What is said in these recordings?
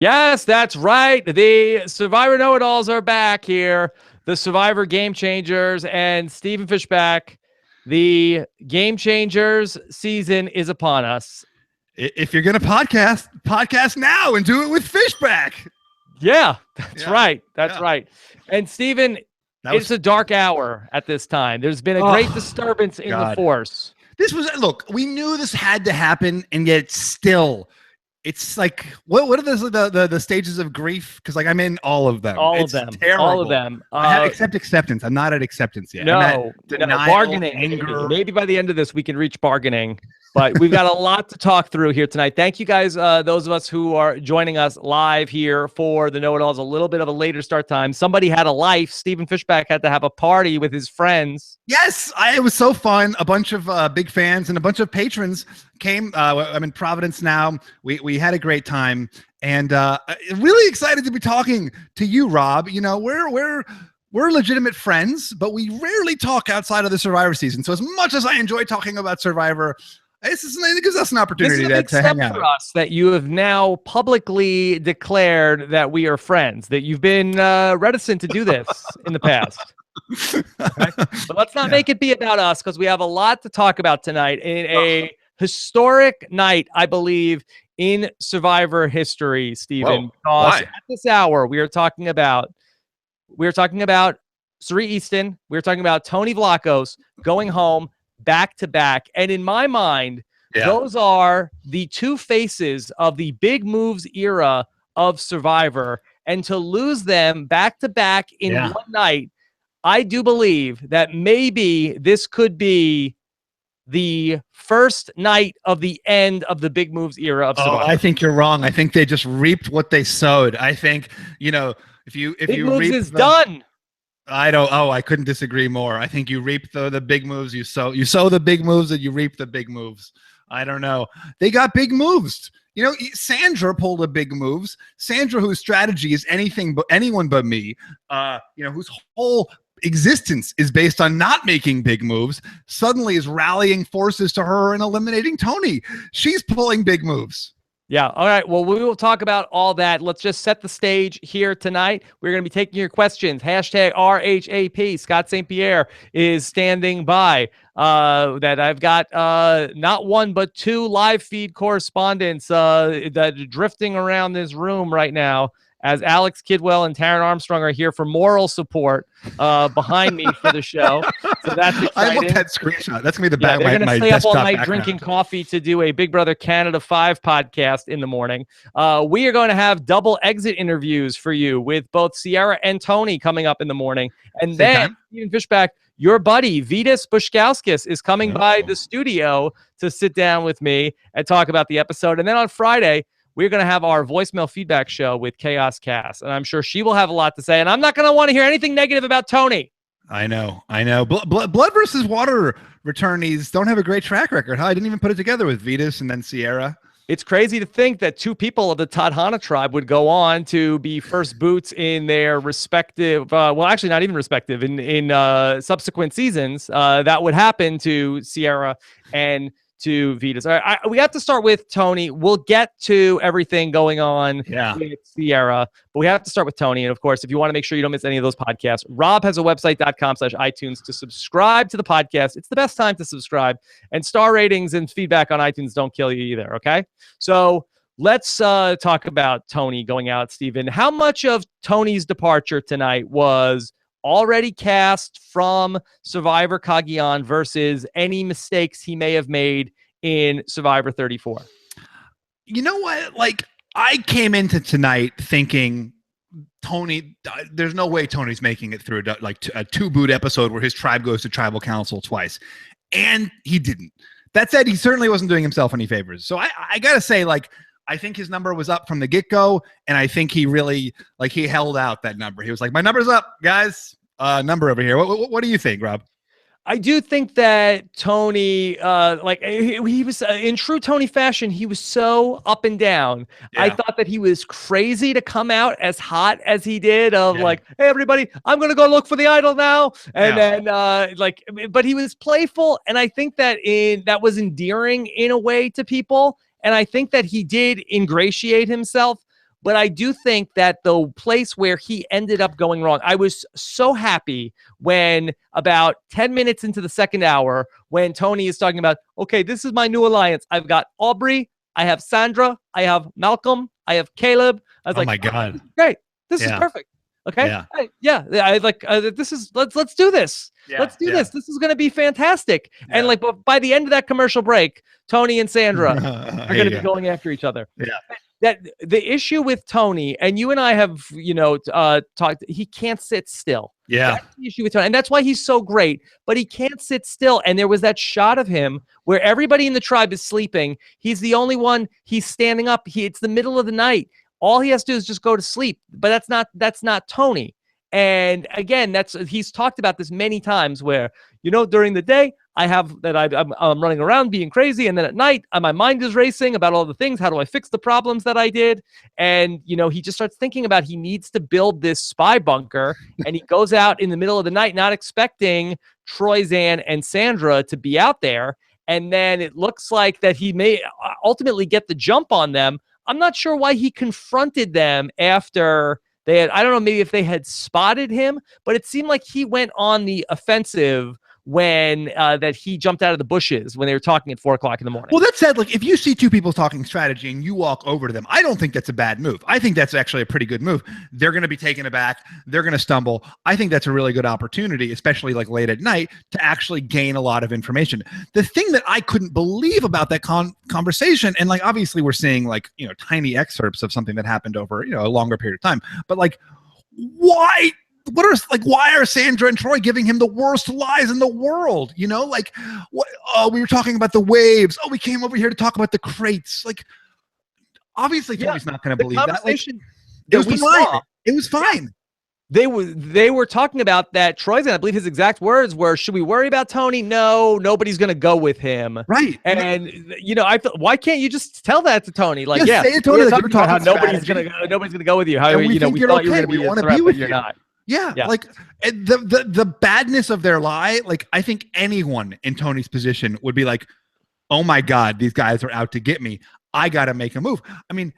Yes, that's right. The Survivor Know-It-Alls are back here. The Survivor Game Changers and Stephen Fishbach. The Game Changers season is upon us. If you're going to podcast now and do it with Fishbach. Yeah, that's right. That's right. And Stephen, it's a dark hour at this time. There's been a great disturbance in the force. Look, we knew this had to happen, and yet still, it's like, what are the stages of grief? Because like I'm in all of them. All of them. Terrible. All of them. I have acceptance. I'm not at acceptance yet. No, bargaining. Anger. Maybe by the end of this, we can reach bargaining. But we've got a lot to talk through here tonight. Thank you guys, those of us who are joining us live here for the Know-It-Alls. A little bit of a later start time. Somebody had a life. Stephen Fishbach had to have a party with his friends. Yes, it was so fun. A bunch of big fans and a bunch of patrons came. I'm in Providence now. We had a great time, and really excited to be talking to you, Rob. You know, we're legitimate friends, but we rarely talk outside of the Survivor season. So as much as I enjoy talking about Survivor, it gives us an opportunity to hang out. For us that you have now publicly declared that we are friends, that you've been reticent to do this in the past. Okay? But let's not make it be about us, because we have a lot to talk about tonight in a historic night, I believe, in Survivor history, Stephen. Because at this hour, we are talking about Suri Easton. We're talking about Tony Vlachos going home back to back. And in my mind, those are the two faces of the big moves era of Survivor. And to lose them back to back in one night, I do believe that maybe this could be the first night of the end of the big moves era of Survivor. I think you're wrong. I think they just reaped what they sowed. I think, if you moves is done. I couldn't disagree more. I think you reap the big moves. You sow the big moves and you reap the big moves. I don't know. They got big moves. Sandra pulled a big moves. Sandra, whose strategy is anyone but me, whose whole existence is based on not making big moves, suddenly is rallying forces to her and eliminating Tony. She's pulling big moves. Yeah. All right. Well, we will talk about all that. Let's just set the stage here tonight. We're going to be taking your questions. Hashtag RHAP. Scott St. Pierre is standing by. That I've got not one, but two live feed correspondents that are drifting around this room right now, as Alex Kidwell and Taryn Armstrong are here for moral support behind me for the show. So that's exciting. I love that screenshot. That's going to be the back. They're going to stay up all night background. drinking coffee to do a Big Brother Canada 5 podcast in the morning. We are going to have double exit interviews for you with both Sierra and Tony coming up in the morning. And then Stephen Fishbach, your buddy Vitas Bushkowskis is coming by the studio to sit down with me and talk about the episode. And then on Friday, we're going to have our voicemail feedback show with Chaos Cass, and I'm sure she will have a lot to say, and I'm not going to want to hear anything negative about Tony. I know. Blood versus water returnees don't have a great track record, huh? I didn't even put it together with Vitas and then Sierra. It's crazy to think that two people of the Tadhana tribe would go on to be first boots in their respective, well, actually not even respective, in subsequent seasons. That would happen to Sierra and to Vitas. All right, we have to start with Tony. We'll get to everything going on with Sierra, but we have to start with Tony. And of course, if you want to make sure you don't miss any of those podcasts, Rob has a website.com/iTunes to subscribe to the podcast. It's the best time to subscribe, and star ratings and feedback on iTunes don't kill you either. Okay. So let's talk about Tony going out, Stephen. How much of Tony's departure tonight was already cast from Survivor Cagayan versus any mistakes he may have made in Survivor 34? You know what? Like, I came into tonight thinking Tony, there's no way Tony's making it through a two-boot episode where his tribe goes to tribal council twice. And he didn't. That said, he certainly wasn't doing himself any favors. So I got to say, I think his number was up from the get-go, and I think he really, he held out that number. He was like, my number's up, guys. Number over here. What do you think, Rob? I do think that Tony, he was in true Tony fashion, he was so up and down. Yeah. I thought that he was crazy to come out as hot as he did hey, everybody, I'm going to go look for the idol now. And then but he was playful. And I think that that was endearing in a way to people. And I think that he did ingratiate himself But I do think that the place where he ended up going wrong, I was so happy when about 10 minutes into the second hour, when Tony is talking about, okay, this is my new alliance. I've got Aubrey, I have Sandra, I have Malcolm, I have Caleb. I was Oh like, my God. great. This is perfect. Okay. Yeah. I like this is let's do this. Let's do this. This is going to be fantastic. And like by the end of that commercial break, Tony and Sandra are going to be going after each other. Yeah. That the issue with Tony, and you and I have, talked, he can't sit still. Yeah. That's the issue with Tony. And that's why he's so great, but he can't sit still. And there was that shot of him where everybody in the tribe is sleeping. He's the only one. He's standing up. It's the middle of the night. All he has to do is just go to sleep. But that's not Tony. And again, he's talked about this many times where, during the day, I'm running around being crazy. And then at night, my mind is racing about all the things. How do I fix the problems that I did? And, he just starts thinking about he needs to build this spy bunker. And he goes out in the middle of the night, not expecting Troy, Zan, and Sandra to be out there. And then it looks like that he may ultimately get the jump on them. I'm not sure why he confronted them after they had, I don't know, maybe if they had spotted him, but it seemed like he went on the offensive when that he jumped out of the bushes when they were talking at 4:00 in the morning. Well, that said, like if you see two people talking strategy and you walk over to them, I don't think that's a bad move. I think that's actually a pretty good move. They're going to be taken aback. They're going to stumble. I think that's a really good opportunity, especially like late at night, to actually gain a lot of information. The thing that I couldn't believe about that conversation, and like obviously we're seeing like, tiny excerpts of something that happened over, a longer period of time, but like why are Sandra and Troy giving him the worst lies in the world? What? Oh, we were talking about the waves. Oh, we came over here to talk about the crates. Like, obviously, Tony's not going to believe that. Like, it was fine. It was fine. They were talking about that. Troy's, and I believe his exact words were, "Should we worry about Tony? No, nobody's going to go with him." Right. And I thought, why can't you just tell that to Tony? Like, say it to Tony. Like, about how nobody's going to go with you. How we thought you were going to be a threat, but you're not. Yeah, like the badness of their lie, like I think anyone in Tony's position would be like, oh my God, these guys are out to get me. I got to make a move. I mean,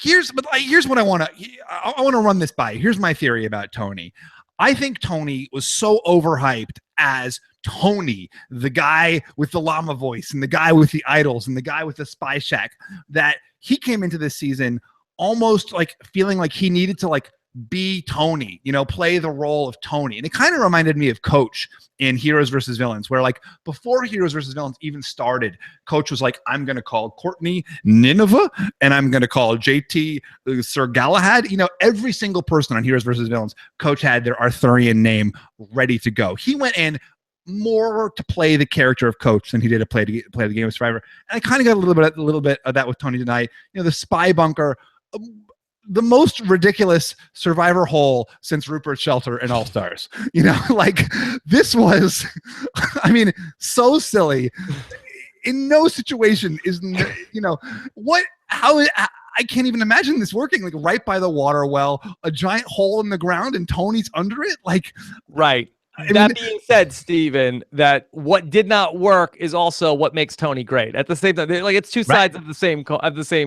here's what I want to run this by. Here's my theory about Tony. I think Tony was so overhyped as Tony, the guy with the llama voice and the guy with the idols and the guy with the spy shack, that he came into this season almost like feeling like he needed to like be Tony, play the role of Tony. And it kind of reminded me of Coach in Heroes versus Villains, where like before Heroes versus Villains even started, Coach was like, I'm going to call Courtney Nineveh and I'm going to call JT Sir Galahad. Every single person on Heroes versus Villains, Coach had their Arthurian name ready to go. He went in more to play the character of Coach than he did to play the game of Survivor. And I kind of got a little bit of that with Tony tonight. The spy bunker, the most ridiculous Survivor hole since Rupert's Shelter and All Stars. Like this was, I mean, so silly. In no situation is, how I can't even imagine this working. Like right by the water well, a giant hole in the ground, and Tony's under it. Like, right. That being said, Stephen, that what did not work is also what makes Tony great. At the same time, like it's two sides of the same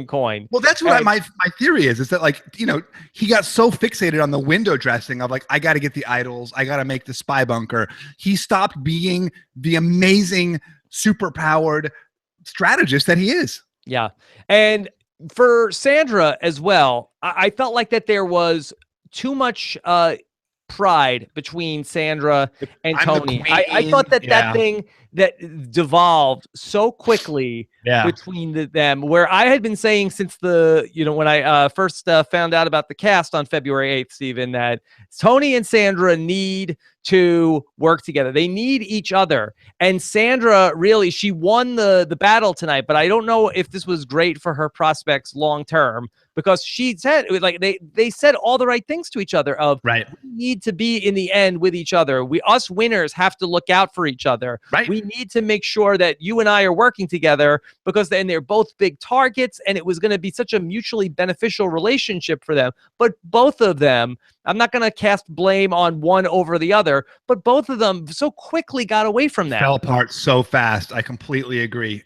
coin. Well, that's what my theory is that like he got so fixated on the window dressing of like I got to get the idols, I got to make the spy bunker. He stopped being the amazing, super powered strategist that he is. Yeah, and for Sandra as well, I felt like that there was too much pride between Sandra and Tony. I thought that thing that devolved so quickly between them, where I had been saying since when I first found out about the cast on February 8th, Stephen, that Tony and Sandra need to work together. They need each other. And Sandra really, she won the battle tonight, but I don't know if this was great for her prospects long term, because she said, like, they said all the right things to each other of, right, we need to be in the end with each other. Us winners have to look out for each other. Right. We need to make sure that you and I are working together, because then they're both big targets and it was going to be such a mutually beneficial relationship for them. But both of them, I'm not going to cast blame on one over the other, but both of them so quickly got away from that. Fell apart so fast. I completely agree.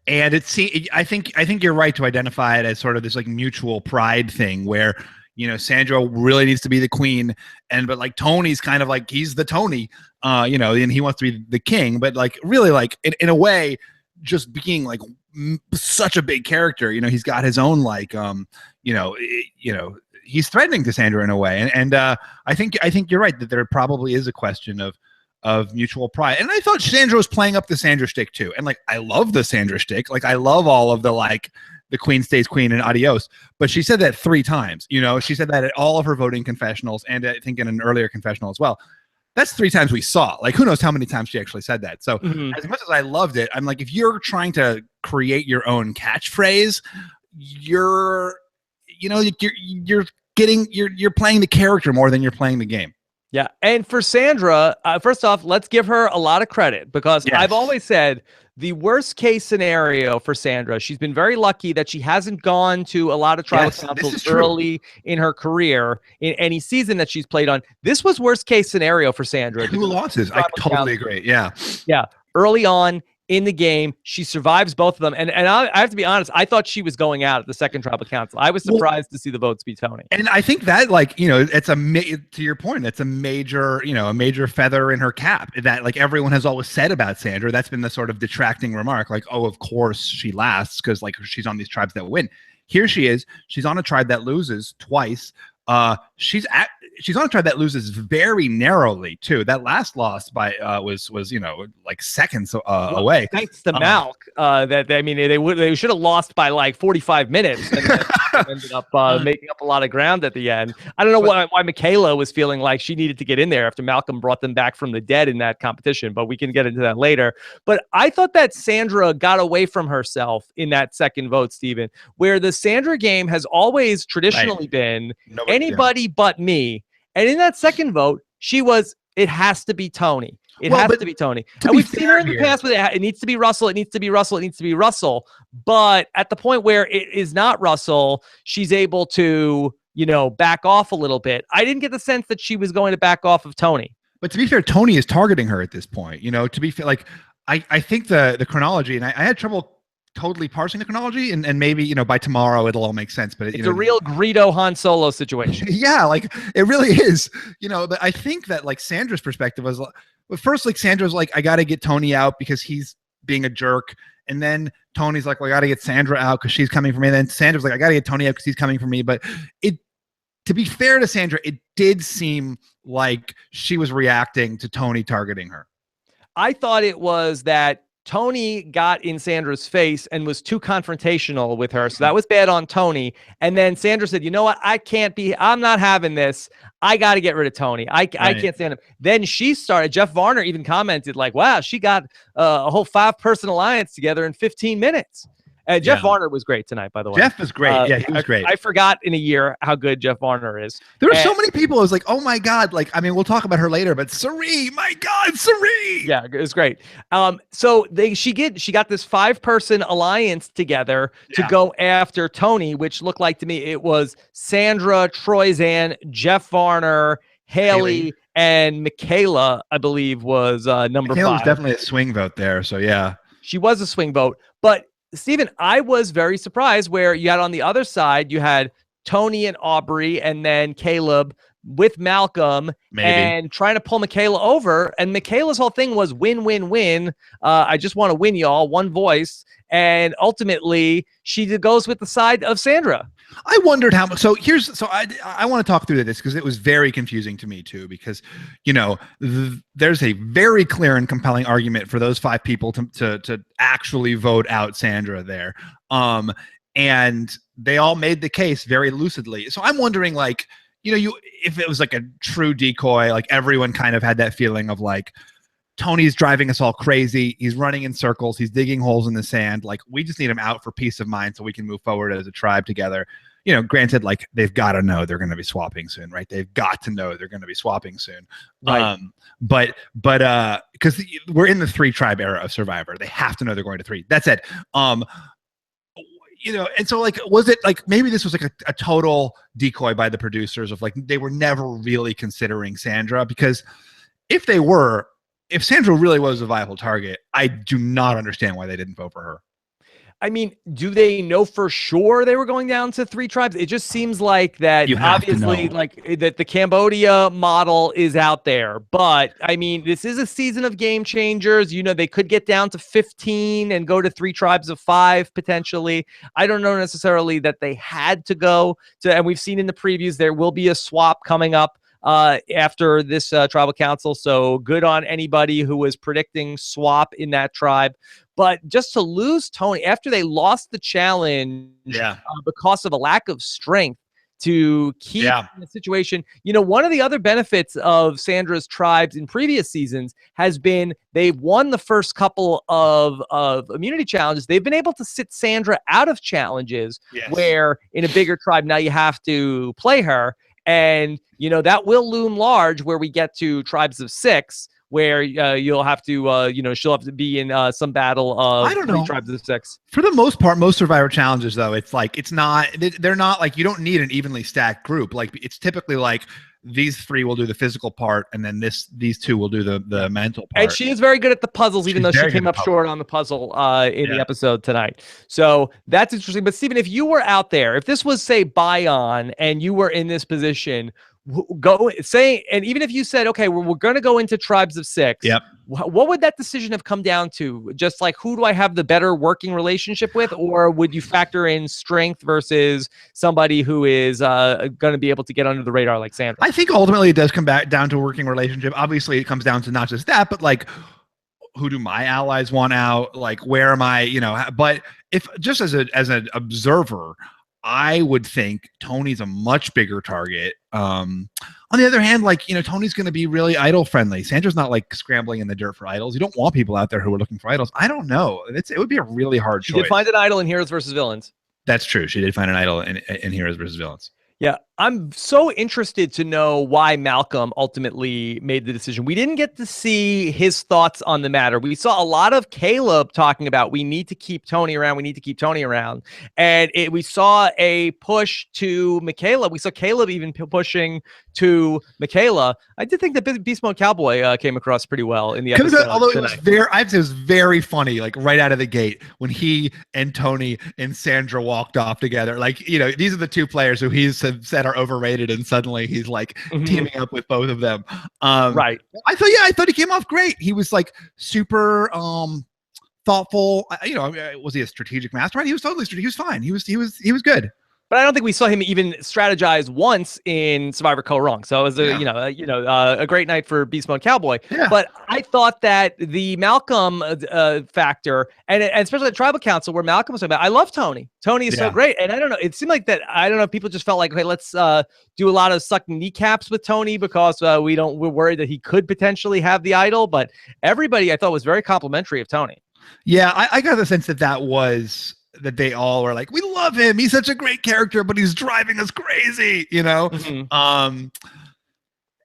And I think you're right to identify it as sort of this like mutual pride thing where, Sandra really needs to be the queen, but like Tony's kind of like he's the Tony, and he wants to be the king, but like really like in a way, just being like such a big character, he's got his own like he's threatening to Sandra in a way, and I think you're right that there probably is a question of mutual pride. And I thought Sandra was playing up the Sandra shtick too. And like, I love the Sandra shtick. Like, I love all of the, like, the queen stays queen and adios. But she said that 3 times, she said that at all of her voting confessionals. And I think in an earlier confessional as well. That's 3 times we saw. Like, who knows how many times she actually said that. So as much as I loved it, I'm like, if you're trying to create your own catchphrase, you're playing the character more than you're playing the game. Yeah. And for Sandra, first off, let's give her a lot of credit because I've always said the worst case scenario for Sandra, she's been very lucky that she hasn't gone to a lot of tribal councils early in her career in any season that she's played on. This was worst case scenario for Sandra. 2 losses. I totally agree. Yeah. Yeah. Early on in the game, she survives both of them. And I have to be honest, I thought she was going out at the second tribal council. I was surprised to see the votes be Tony. And I think that, like, it's to your point, that's a major feather in her cap that, like, everyone has always said about Sandra. That's been the sort of detracting remark, like, oh, of course she lasts because, like, she's on these tribes that win. Here she is. She's on a tribe that loses twice. She's on a tribe that loses very narrowly too. That last loss by was like seconds away. Thanks to Malk. They should have lost by like 45 minutes and ended up making up a lot of ground at the end. I don't know why Michaela was feeling like she needed to get in there after Malcolm brought them back from the dead in that competition, but we can get into that later. But I thought that Sandra got away from herself in that second vote, Stephen, where the Sandra game has always traditionally been anybody but me. And in that second vote, she was, it has to be Tony. It has to be Tony. And we've seen her in the past with it needs to be Russell. It needs to be Russell. It needs to be Russell. But at the point where it is not Russell, she's able to, back off a little bit. I didn't get the sense that she was going to back off of Tony. But to be fair, Tony is targeting her at this point. To be fair, like, I think the chronology, and I had trouble totally parsing the chronology, and maybe by tomorrow it'll all make sense, but it's a real Greedo Han Solo situation. Yeah, like it really is. But I think that, like, Sandra's perspective was, first, like, Sandra's like, I got to get Tony out because he's being a jerk, and then Tony's like, well, I got to get Sandra out because she's coming for me, and then Sandra's like, I got to get Tony out because he's coming for me. But to be fair to Sandra, it did seem like she was reacting to Tony targeting her. I thought it was that Tony got in Sandra's face and was too confrontational with her. So that was bad on Tony. And then Sandra said, you know what? I'm not having this. I got to get rid of Tony. I can't stand him. Then she started, Jeff Varner even commented like, wow, she got a whole 5-person alliance together in 15 minutes. Jeff Varner was great tonight, by the way. Jeff was great. He was great. I forgot in a year how good Jeff Varner is. There were so many people. I was like, oh my God. Like, I mean, we'll talk about her later, but Sari, my God, Sari. Yeah, it was great. So she got this 5-person alliance together to go after Tony, which looked like to me it was Sandra, Troyzan, Jeff Varner, Haley, and Michaela, I believe, was number 5. Michaela was definitely a swing vote there. So yeah, she was a swing vote, but Stephen, I was very surprised where you had on the other side, you had Tony and Aubrey and then Caleb with Malcolm and trying to pull Michaela over. And Michaela's whole thing was win, win, win. I just want to win, y'all, one voice. And ultimately, she goes with the side of Sandra. I wondered how much. So I want to talk through this because it was very confusing to me too. Because there's a very clear and compelling argument for those 5 people to actually vote out Sandra there, and they all made the case very lucidly. So I'm wondering, like, if it was like a true decoy, like everyone kind of had that feeling of like, Tony's driving us all crazy. He's running in circles. He's digging holes in the sand. Like, we just need him out for peace of mind so we can move forward as a tribe together. Granted, like, they've got to know they're going to be swapping soon, right? They've got to know they're going to be swapping soon. Right. But because we're in the 3-tribe era of Survivor, they have to know they're going to 3. That said, and so, like, was it like maybe this was like a total decoy by the producers of, like, they were never really considering Sandra? Because if Sandra really was a viable target, I do not understand why they didn't vote for her. I mean, do they know for sure they were going down to 3 tribes? It just seems like that You have to obviously know. like that the Cambodia model is out there. But I mean, this is a season of game changers. You know, they could get down to 15 and go to 3 tribes of 5 potentially. I don't know necessarily that they had to go to, and we've seen in the previews there will be a swap coming up after this tribal council. So good on anybody who was predicting swap in that tribe. But just to lose Tony after they lost the challenge because of a lack of strength to keep in the situation. You know, one of the other benefits of Sandra's tribes in previous seasons has been they've won the first couple of immunity challenges. They've been able to sit Sandra out of challenges where in a bigger tribe now you have to play her. And, you know, that will loom large where we get to tribes of 6, where you'll have to, you know, she'll have to be in some battle of 3 tribes of 6. For the most part, most Survivor challenges, though, it's like they're not like you don't need an evenly stacked group. Like it's typically like these 3 will do the physical part, and then these 2 will do the mental part. And she is very good at the puzzles, even though she came up short on the puzzle in the episode tonight. So that's interesting. But Stephen, if you were out there, if this was say Bion and you were in this position, and even if you said, okay, we're going to go into tribes of 6, what would that decision have come down to? Just like, who do I have the better working relationship with? Or would you factor in strength versus somebody who is going to be able to get under the radar like Sandra? I think ultimately it does come back down to a working relationship. Obviously it comes down to not just that, but like, who do my allies want out? Like, where am I, you know, but if just as an observer, I would think Tony's a much bigger target. On the other hand, like, you know, Tony's going to be really idol friendly. Sandra's not like scrambling in the dirt for idols. You don't want people out there who are looking for idols. I don't know. It would be a really hard choice. She did find an idol in Heroes versus Villains. That's true. She did find an idol in Heroes versus Villains. Yeah, I'm so interested to know why Malcolm ultimately made the decision. We didn't get to see his thoughts on the matter. We saw a lot of Caleb talking about we need to keep Tony around. We need to keep Tony around. And we saw a push to Michaela. We saw Caleb even pushing to Michaela. I did think that Beast Mode Cowboy came across pretty well in the episode. Although it was I'd say it was very funny, like right out of the gate when he and Tony and Sandra walked off together. Like, you know, these are the 2 players who he's said are overrated, and suddenly he's like teaming up with both of them. Right. I thought he came off great. He was like super thoughtful. You know, was he a strategic mastermind? He was totally strategic. He was fine. He was good. But I don't think we saw him even strategize once in Survivor Co. Wrong. So it was a great night for Beast Mode Cowboy. Yeah. But I thought that the Malcolm factor, and especially the Tribal Council where Malcolm was talking about, I love Tony. Tony is so great. And I don't know, it seemed like that, I don't know, people just felt like, okay, let's do a lot of sucking kneecaps with Tony because we're worried that he could potentially have the idol. But everybody I thought was very complimentary of Tony. Yeah, I got the sense that they all were like, we love him. He's such a great character, but he's driving us crazy, you know? And,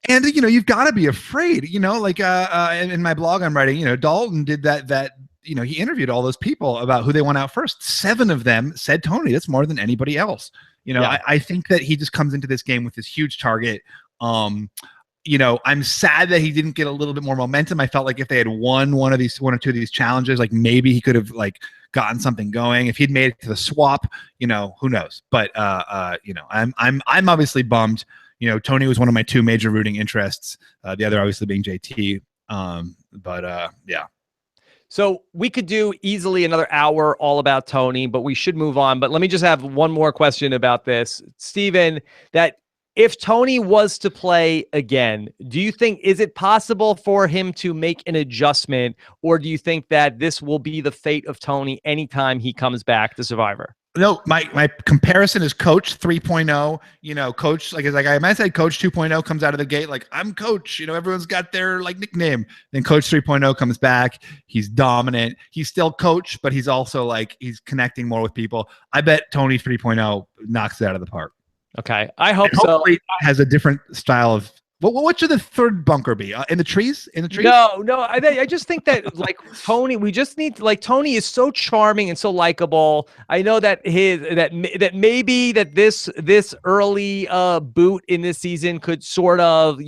you know, you've got to be afraid, you know, like in my blog I'm writing, you know, Dalton did that, you know, he interviewed all those people about who they want out first. 7 of them said Tony. That's more than anybody else. You know, I think that he just comes into this game with this huge target. You know, I'm sad that he didn't get a little bit more momentum. I felt like if they had won one or 2 of these challenges, like maybe he could have like gotten something going. If he'd made it to the swap, you know, who knows? But you know, I'm obviously bummed. You know, Tony was one of my 2 major rooting interests. The other obviously being JT. Yeah. So we could do easily another hour all about Tony, but we should move on. But let me just have one more question about this, Stephen. That if Tony was to play again, do you think, is it possible for him to make an adjustment, or do you think that this will be the fate of Tony anytime he comes back to Survivor? No, my comparison is Coach 3.0. You know, Coach, like I might say, Coach 2.0 comes out of the gate like, I'm Coach. You know, everyone's got their like nickname. Then Coach 3.0 comes back. He's dominant. He's still Coach, but he's also like he's connecting more with people. I bet Tony 3.0 knocks it out of the park. Okay, I hope so. Has a different style of What should the third bunker be? In the trees? In the trees? No. I just think that like Tony, we just need like Tony is so charming and so likable. I know that that maybe that this early boot in this season could sort of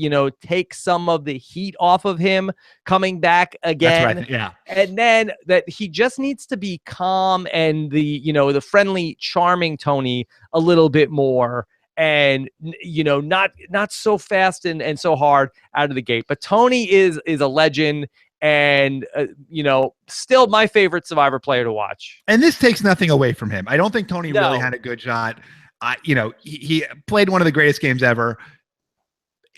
take some of the heat off of him coming back again. That's right. Yeah. And then that he just needs to be calm and the friendly, charming Tony a little bit more. And not so fast and so hard out of the gate. But Tony is a legend, and still my favorite Survivor player to watch. And this takes nothing away from him. I don't think Tony really had a good shot. He played one of the greatest games ever.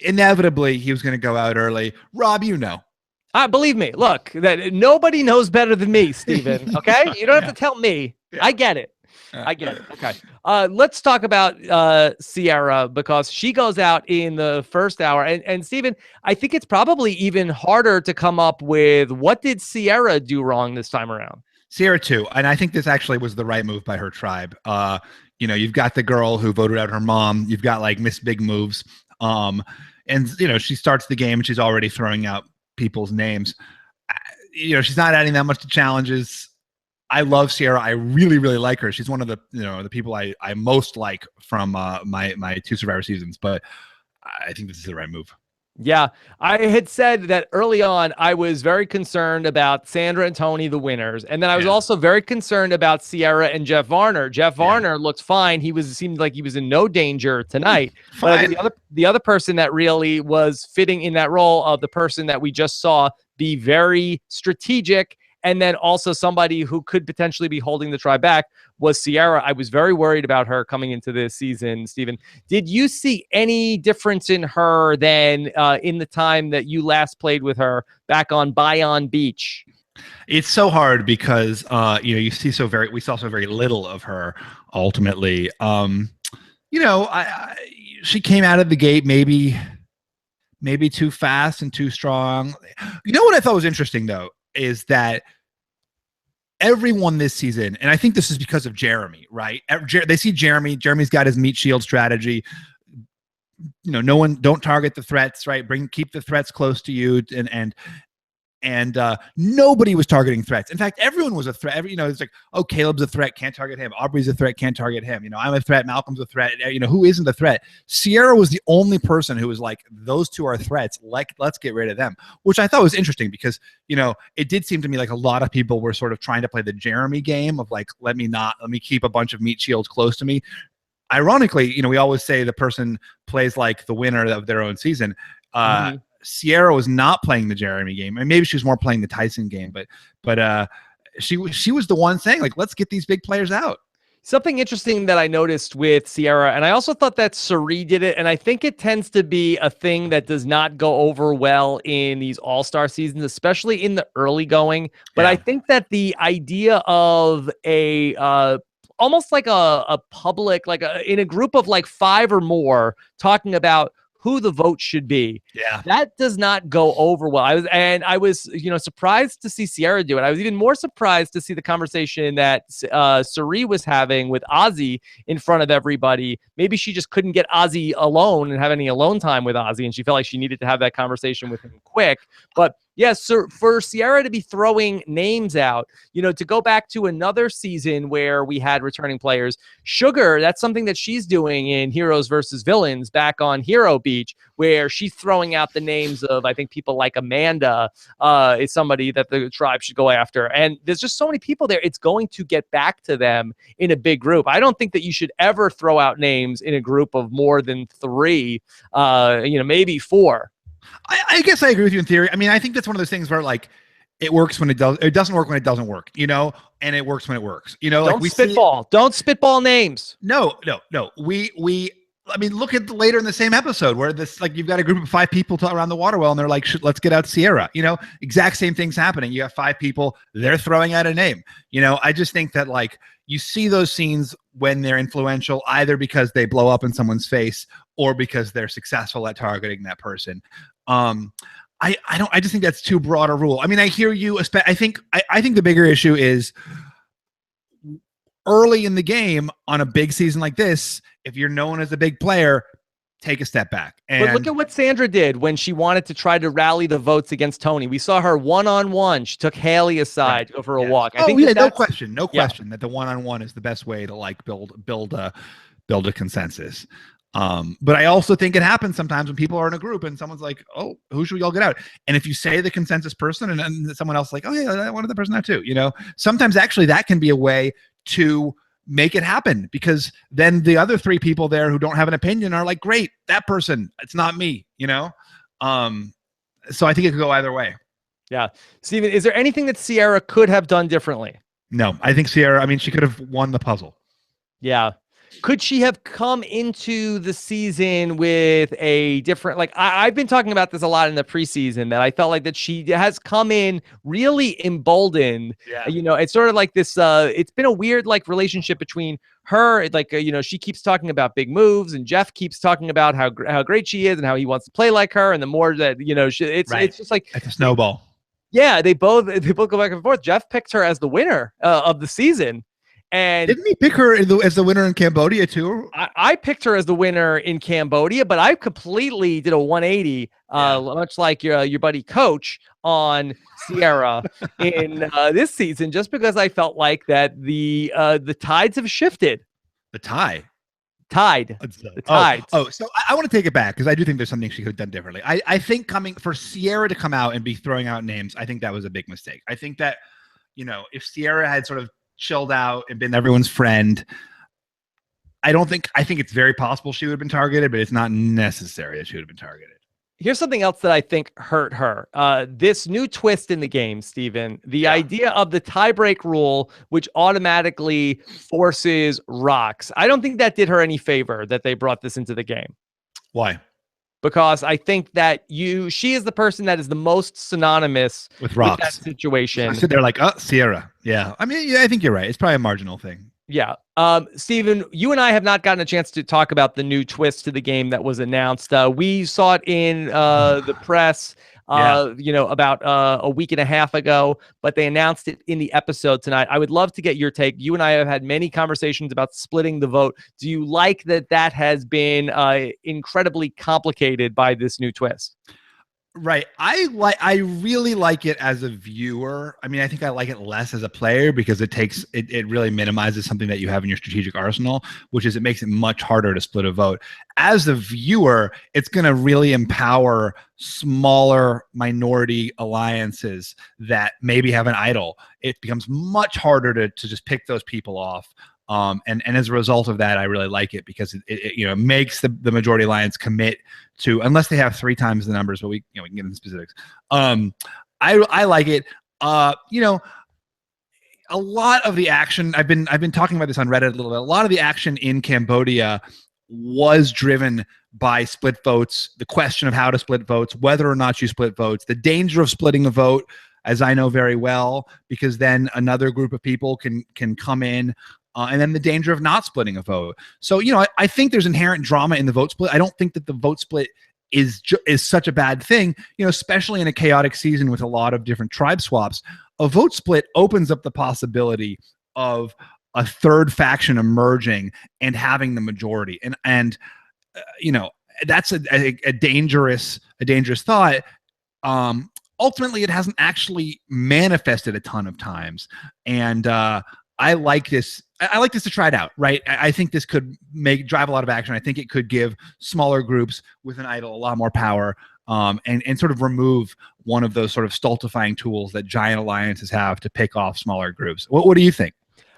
Inevitably, he was going to go out early. Rob, believe me. Look, that nobody knows better than me, Stephen. Okay, you don't have to tell me. Yeah. I get it. Okay. Let's talk about Sierra, because she goes out in the first hour. And Stephen, I think it's probably even harder to come up with what did Sierra do wrong this time around? Sierra too. And I think this actually was the right move by her tribe. You've got the girl who voted out her mom. You've got like Miss Big Moves. And she starts the game and she's already throwing out people's names. She's not adding that much to challenges. I love Sierra. I really, really like her. She's one of the the people I most like from my 2 Survivor seasons. But I think this is the right move. Yeah, I had said that early on. I was very concerned about Sandra and Tony, the winners, and then I was also very concerned about Sierra and Jeff Varner. Jeff Varner looked fine. Seemed like he was in no danger tonight. But the other person that really was fitting in that role of the person that we just saw be very strategic, and then also somebody who could potentially be holding the tribe back, was Sierra. I was very worried about her coming into this season. Stephen, did you see any difference in her than in the time that you last played with her back on Bayonne Beach? It's so hard because we saw so very little of her ultimately. She came out of the gate maybe too fast and too strong. You know what I thought was interesting though is that everyone this season, and I think this is because of Jeremy, right? They see Jeremy's got his meat shield strategy. No one, don't target the threats, right? Keep the threats close to you, and nobody was targeting threats. In fact, everyone was a threat. It's like, oh, Caleb's a threat, can't target him. Aubrey's a threat, can't target him. I'm a threat. Malcolm's a threat. Who isn't a threat? Sierra was the only person who was like, those two are threats. Like, let's get rid of them, which I thought was interesting because, it did seem to me like a lot of people were sort of trying to play the Jeremy game of like, let me keep a bunch of meat shields close to me. Ironically, we always say the person plays like the winner of their own season. Sierra was not playing the Jeremy game, and maybe she was more playing the Tyson game, but she was the one saying like, let's get these big players out. Something interesting that I noticed with Sierra, and I also thought that Cirie did it, and I think it tends to be a thing that does not go over well in these all-star seasons, especially in the early going. But I think that the idea of a almost like a public, like in a group of like 5 or more talking about who the vote should be. Yeah. That does not go over well. I was surprised to see Sierra do it. I was even more surprised to see the conversation that Cirie was having with Ozzy in front of everybody. Maybe she just couldn't get Ozzy alone and have any alone time with Ozzy, and she felt like she needed to have that conversation with him quick. But yes, so for Sierra to be throwing names out, to go back to another season where we had returning players, Sugar, that's something that she's doing in Heroes versus Villains back on Hero Beach, where she's throwing out the names of, I think, people like Amanda is somebody that the tribe should go after. And there's just so many people there. It's going to get back to them in a big group. I don't think that you should ever throw out names in a group of more than 3, maybe 4. I guess I agree with you in theory. I mean, I think that's one of those things where like it works when it doesn't work when it doesn't work, and it works when it works. Don't spitball names. No. I mean, look at later in the same episode where this, like, you've got a group of 5 people around the water well, and they're like, let's get out Sierra. Exact same thing's happening. You have 5 people, they're throwing out a name. I just think that like you see those scenes when they're influential, either because they blow up in someone's face or because they're successful at targeting that person. I just think that's too broad a rule. I mean, I hear you. I think the bigger issue is early in the game on a big season like this, if you're known as a big player, take a step back. But look at what Sandra did when she wanted to try to rally the votes against Tony. We saw her one-on-one. She took Haley aside to go for a walk. I think no question that the one-on-one is the best way to like build a consensus. But I also think it happens sometimes when people are in a group and someone's like, oh, who should we all get out? And if you say the consensus person and then someone else like, oh yeah, I wanted the person out too, sometimes actually that can be a way to make it happen, because then the other three people there who don't have an opinion are like, great, that person, it's not me, so I think it could go either way. Yeah. Stephen, is there anything that Ciara could have done differently? No, I think Ciara, she could have won the puzzle. Yeah. Could she have come into the season with a different, like I've been talking about this a lot in the preseason, that I felt like that she has come in really emboldened. Yeah. It's sort of like this, it's been a weird like relationship between her, like, she keeps talking about big moves and Jeff keeps talking about how great she is and how he wants to play like her. And the more that, it's just like a snowball. Yeah. They both go back and forth. Jeff picked her as the winner of the season. And didn't he pick her as the winner in Cambodia too? I picked her as the winner in Cambodia, but I completely did a 180, much like your buddy Coach on Ciara in this season, just because I felt like that the tides have shifted. The tide. The tides. So I want to take it back, because I do think there's something she could have done differently. I think coming for Ciara to come out and be throwing out names, I think that was a big mistake. I think that, if Ciara had sort of chilled out and been everyone's friend, I think it's very possible she would have been targeted, but it's not necessary that she would have been targeted. Here's something else that I think hurt her. This new twist in the game, Stephen, the idea of the tiebreak rule, which automatically forces rocks. I don't think that did her any favor that they brought this into the game. Why? Because I think that she is the person that is the most synonymous with rocks, with that situation. So they're like, oh, Ciara. Yeah. I think you're right. It's probably a marginal thing. Yeah. Stephen, you and I have not gotten a chance to talk about the new twist to the game that was announced. We saw it in the press, about a week and a half ago, but they announced it in the episode tonight. I would love to get your take. You and I have had many conversations about splitting the vote. Do you like that has been incredibly complicated by this new twist? Right. I really like it as a viewer. I think I like it less as a player, because it really minimizes something that you have in your strategic arsenal, which is it makes it much harder to split a vote. As a viewer, it's going to really empower smaller minority alliances that maybe have an idol. It becomes much harder to just pick those people off. And as a result of that, I really like it, because it makes the majority alliance commit to, unless they have 3 times the numbers, but we can get into specifics. I like it. A lot of the action, I've been talking about this on Reddit a little bit. A lot of the action in Cambodia was driven by split votes, the question of how to split votes, whether or not you split votes, the danger of splitting a vote, as I know very well, because then another group of people can come in. And then the danger of not splitting a vote. So, I think there's inherent drama in the vote split. I don't think that the vote split is such a bad thing, especially in a chaotic season with a lot of different tribe swaps. A vote split opens up the possibility of a third faction emerging and having the majority. And that's a dangerous thought. Ultimately, it hasn't actually manifested a ton of times. And I like this. I like this to try it out, right? I think this could drive a lot of action. I think it could give smaller groups with an idol a lot more power, and sort of remove one of those sort of stultifying tools that giant alliances have to pick off smaller groups. What do you think?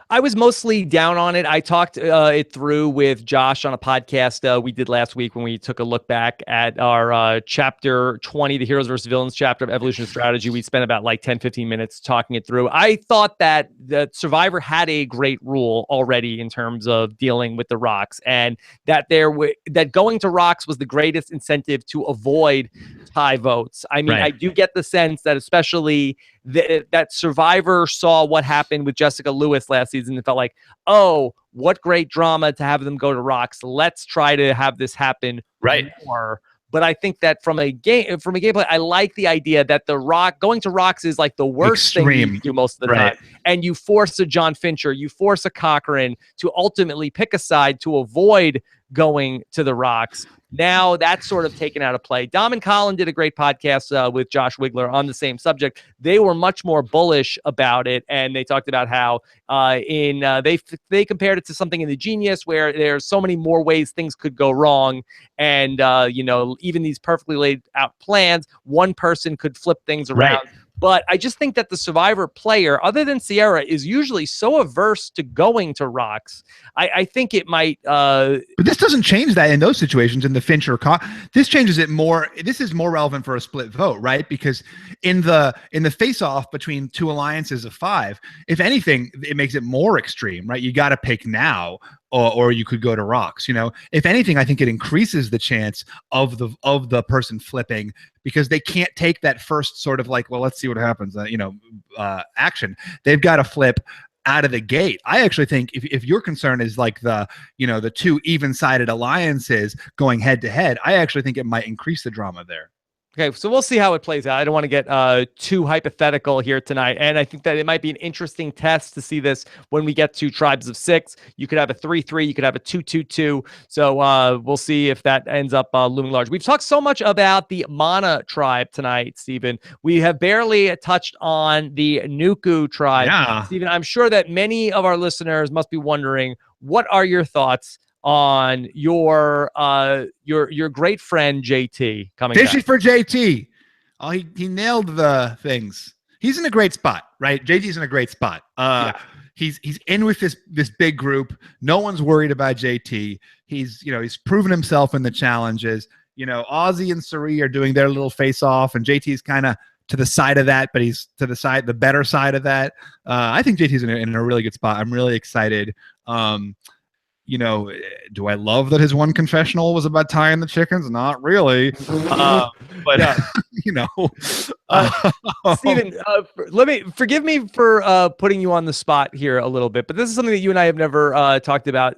I was mostly down on it. I talked it through with Josh on a podcast we did last week when we took a look back at our chapter 20, the Heroes versus Villains chapter of Evolution Strategy. We spent about 10-15 minutes talking it through. I thought that the Survivor had a great rule already in terms of dealing with the rocks, and that that going to rocks was the greatest incentive to avoid tie votes. Right. I do get the sense that especially that Survivor saw what happened with Jessica Lewis last season and felt like, oh, what great drama to have them go to rocks. Let's try to have this happen more. But I think that from a gameplay, I like the idea that going to rocks is like the worst thing you do most of the time. And you force a John Fincher, you force a Cochran to ultimately pick a side to avoid going to the Rocks. Now that's sort of taken out of play. Dom and Colin did a great podcast with Josh Wigler on the same subject. They were much more bullish about it, and they talked about how they compared it to something in the Genius where there's so many more ways things could go wrong, and even these perfectly laid out plans, one person could flip things around. Right. But I just think that the Survivor player, other than Sierra, is usually so averse to going to Rocks. I think it might. But this doesn't change that in those situations in the Fincher. This changes it more. This is more relevant for a split vote, right? Because in the face-off between two alliances of 5, if anything, it makes it more extreme, right? You got to pick now, or you could go to Rocks. If anything, I think it increases the chance of the person flipping, because they can't take that first sort of like, well, let's see what happens, action. They've got to flip out of the gate. I actually think if your concern is like the two even-sided alliances going head to head, I actually think it might increase the drama there. Okay, so we'll see how it plays out. I don't want to get too hypothetical here tonight, and I think that it might be an interesting test to see this when we get to Tribes of 6. You could have a 3-3, you could have a 2-2-2. So we'll see if that ends up looming large. We've talked so much about the Mana tribe tonight, Stephen. We have barely touched on the Nuku tribe. Yeah. Stephen, I'm sure that many of our listeners must be wondering, what are your thoughts on your great friend JT coming Fishy back? for JT. Oh, he nailed the things. He's in a great spot, right? JT's in a great spot. He's in with this big group. No one's worried about JT. He's proven himself in the challenges. Ozzy and Sari are doing their little face off, and JT's kind of to the side of that, but he's to the better side of that. I think JT's in a really good spot. I'm really excited. Do I love that his one confessional was about tying the chickens? Not really. But Stephen, forgive me for putting you on the spot here a little bit, but this is something that you and I have never talked about.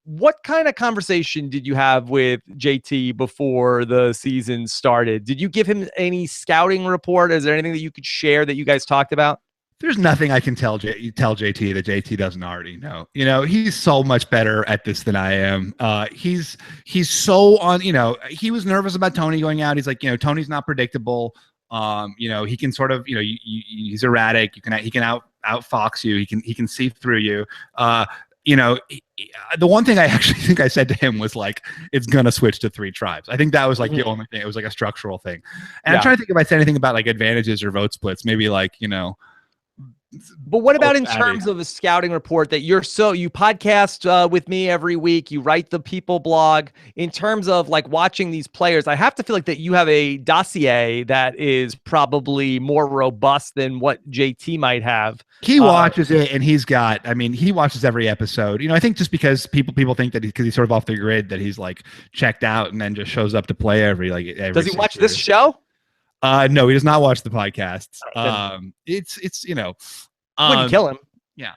What kind of conversation did you have with JT before the season started? Did you give him any scouting report? Is there anything that you could share that you guys talked about? There's nothing I can tell JT that JT doesn't already know. He's so much better at this than I am. He's so on. He was nervous about Tony going out. He's like, Tony's not predictable. He can sort of, he's erratic. He can outfox you. He can see through you. The one thing I actually think I said to him was like, it's gonna switch to 3 tribes. I think that was like the only thing. It was like a structural thing. And I'm trying to think if I said anything about like advantages or vote splits. Maybe like But what about in terms of a scouting report that you podcast with me every week, you write the People blog, in terms of like watching these players? I have to feel like that you have a dossier that is probably more robust than what JT might have. He watches it, and he watches every episode. I think just because people think that because he's sort of off the grid that he's like checked out and then just shows up to play every Does he watch this show? No, he does not watch the podcasts. Wouldn't kill him. Yeah.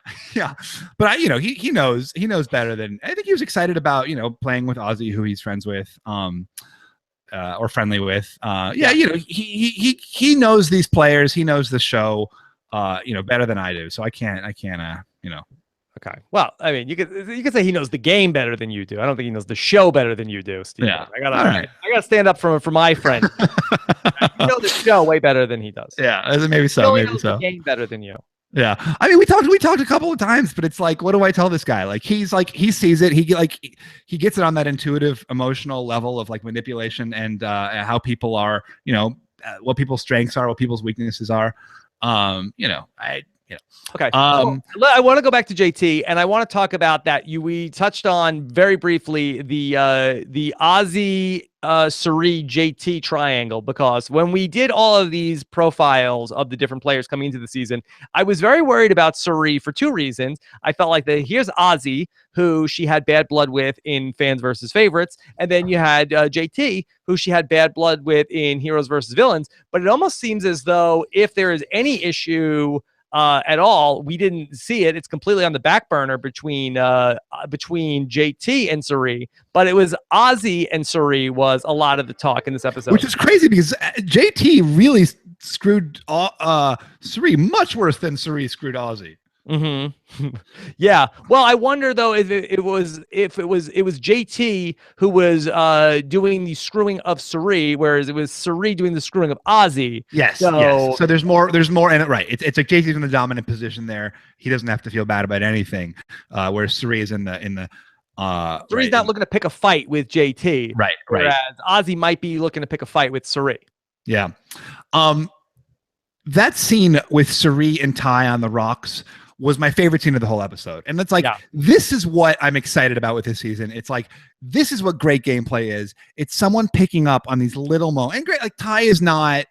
But he knows better than. I think he was excited about playing with Ozzy, who he's friends with, or friendly with. He knows these players. He knows the show, better than I do. So I can't. Okay. Well, I mean, you could say he knows the game better than you do. I don't think he knows the show better than you do, Steve. Yeah. I gotta stand up for my friend. You know the show way better than he does. Yeah, maybe so. He knows the game better than you. Yeah. I mean, we talked a couple of times, but it's like, what do I tell this guy? Like, he sees it. He gets it on that intuitive, emotional level of like manipulation and how people are, what people's strengths are, what people's weaknesses are. Okay. I want to go back to JT, and I want to talk about that. We touched on very briefly the Ozzy, Sari, JT triangle, because when we did all of these profiles of the different players coming into the season, I was very worried about Sari for 2 reasons. I felt like here's Ozzy, who she had bad blood with in Fans versus Favorites, and then you had JT, who she had bad blood with in Heroes versus Villains. But it almost seems as though if there is any issue at all, we didn't see it. It's completely on the back burner between JT and Sari, but it was Ozzy and Sari was a lot of the talk in this episode, which is crazy because JT really screwed Sari much worse than Sari screwed Ozzy. Mm-hmm. Yeah. Well, I wonder though if it was JT who was doing the screwing of Suri, whereas it was Suri doing the screwing of Ozzy. Yes. So, yes. So there's more in it, right? It's like JT's in the dominant position there. He doesn't have to feel bad about anything. Whereas Suri is in the Suri's right, not looking to pick a fight with JT. right. Whereas Ozzy might be looking to pick a fight with Suri. Yeah. That scene with Suri and Ty on the rocks was my favorite scene of the whole episode. And it's like, this is what I'm excited about with this season. It's like, this is what great gameplay is. It's someone picking up on these little moments. And great, like Ty is not,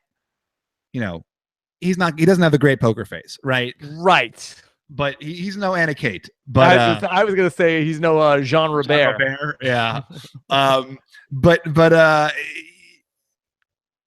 he doesn't have the great poker face, right? Right. But he's no Anna Kate. But I was going to say he's no Jean Robert. Yeah. But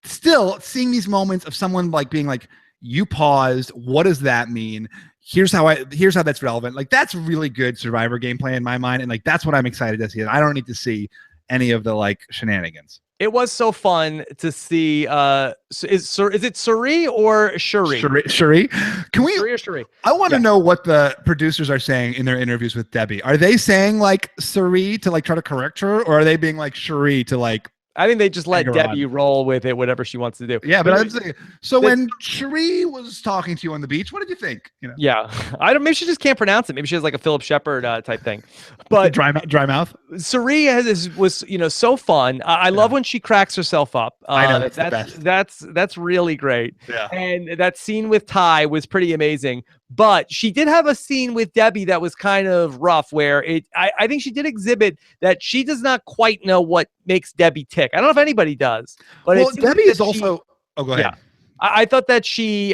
still seeing these moments of someone like being like, you paused. What does that mean? Here's how that's relevant. Like, that's really good Survivor gameplay in my mind. And like, that's what I'm excited to see. And I don't need to see any of the like shenanigans. It was so fun to see. Is it Suri or Shuri? Shuri. Can we? Shuri or Shuri? I want to know what the producers are saying in their interviews with Debbie. Are they saying like Suri to like try to correct her, or are they being like Shuri to like? I think they just let Debbie roll with it, whatever she wants to do. Yeah, but I'm saying, so when Cherie was talking to you on the beach, what did you think? Yeah, I don't. Maybe she just can't pronounce it. Maybe she has like a Philip Shepard type thing. But dry mouth. Cherie was so fun. I love when she cracks herself up. I know that's the best. That's really great. Yeah. And that scene with Ty was pretty amazing. But she did have a scene with Debbie that was kind of rough, where I think she did exhibit that she does not quite know what makes Debbie tick. I don't know if anybody does, but Debbie is also. Oh, go ahead. Yeah, I thought that she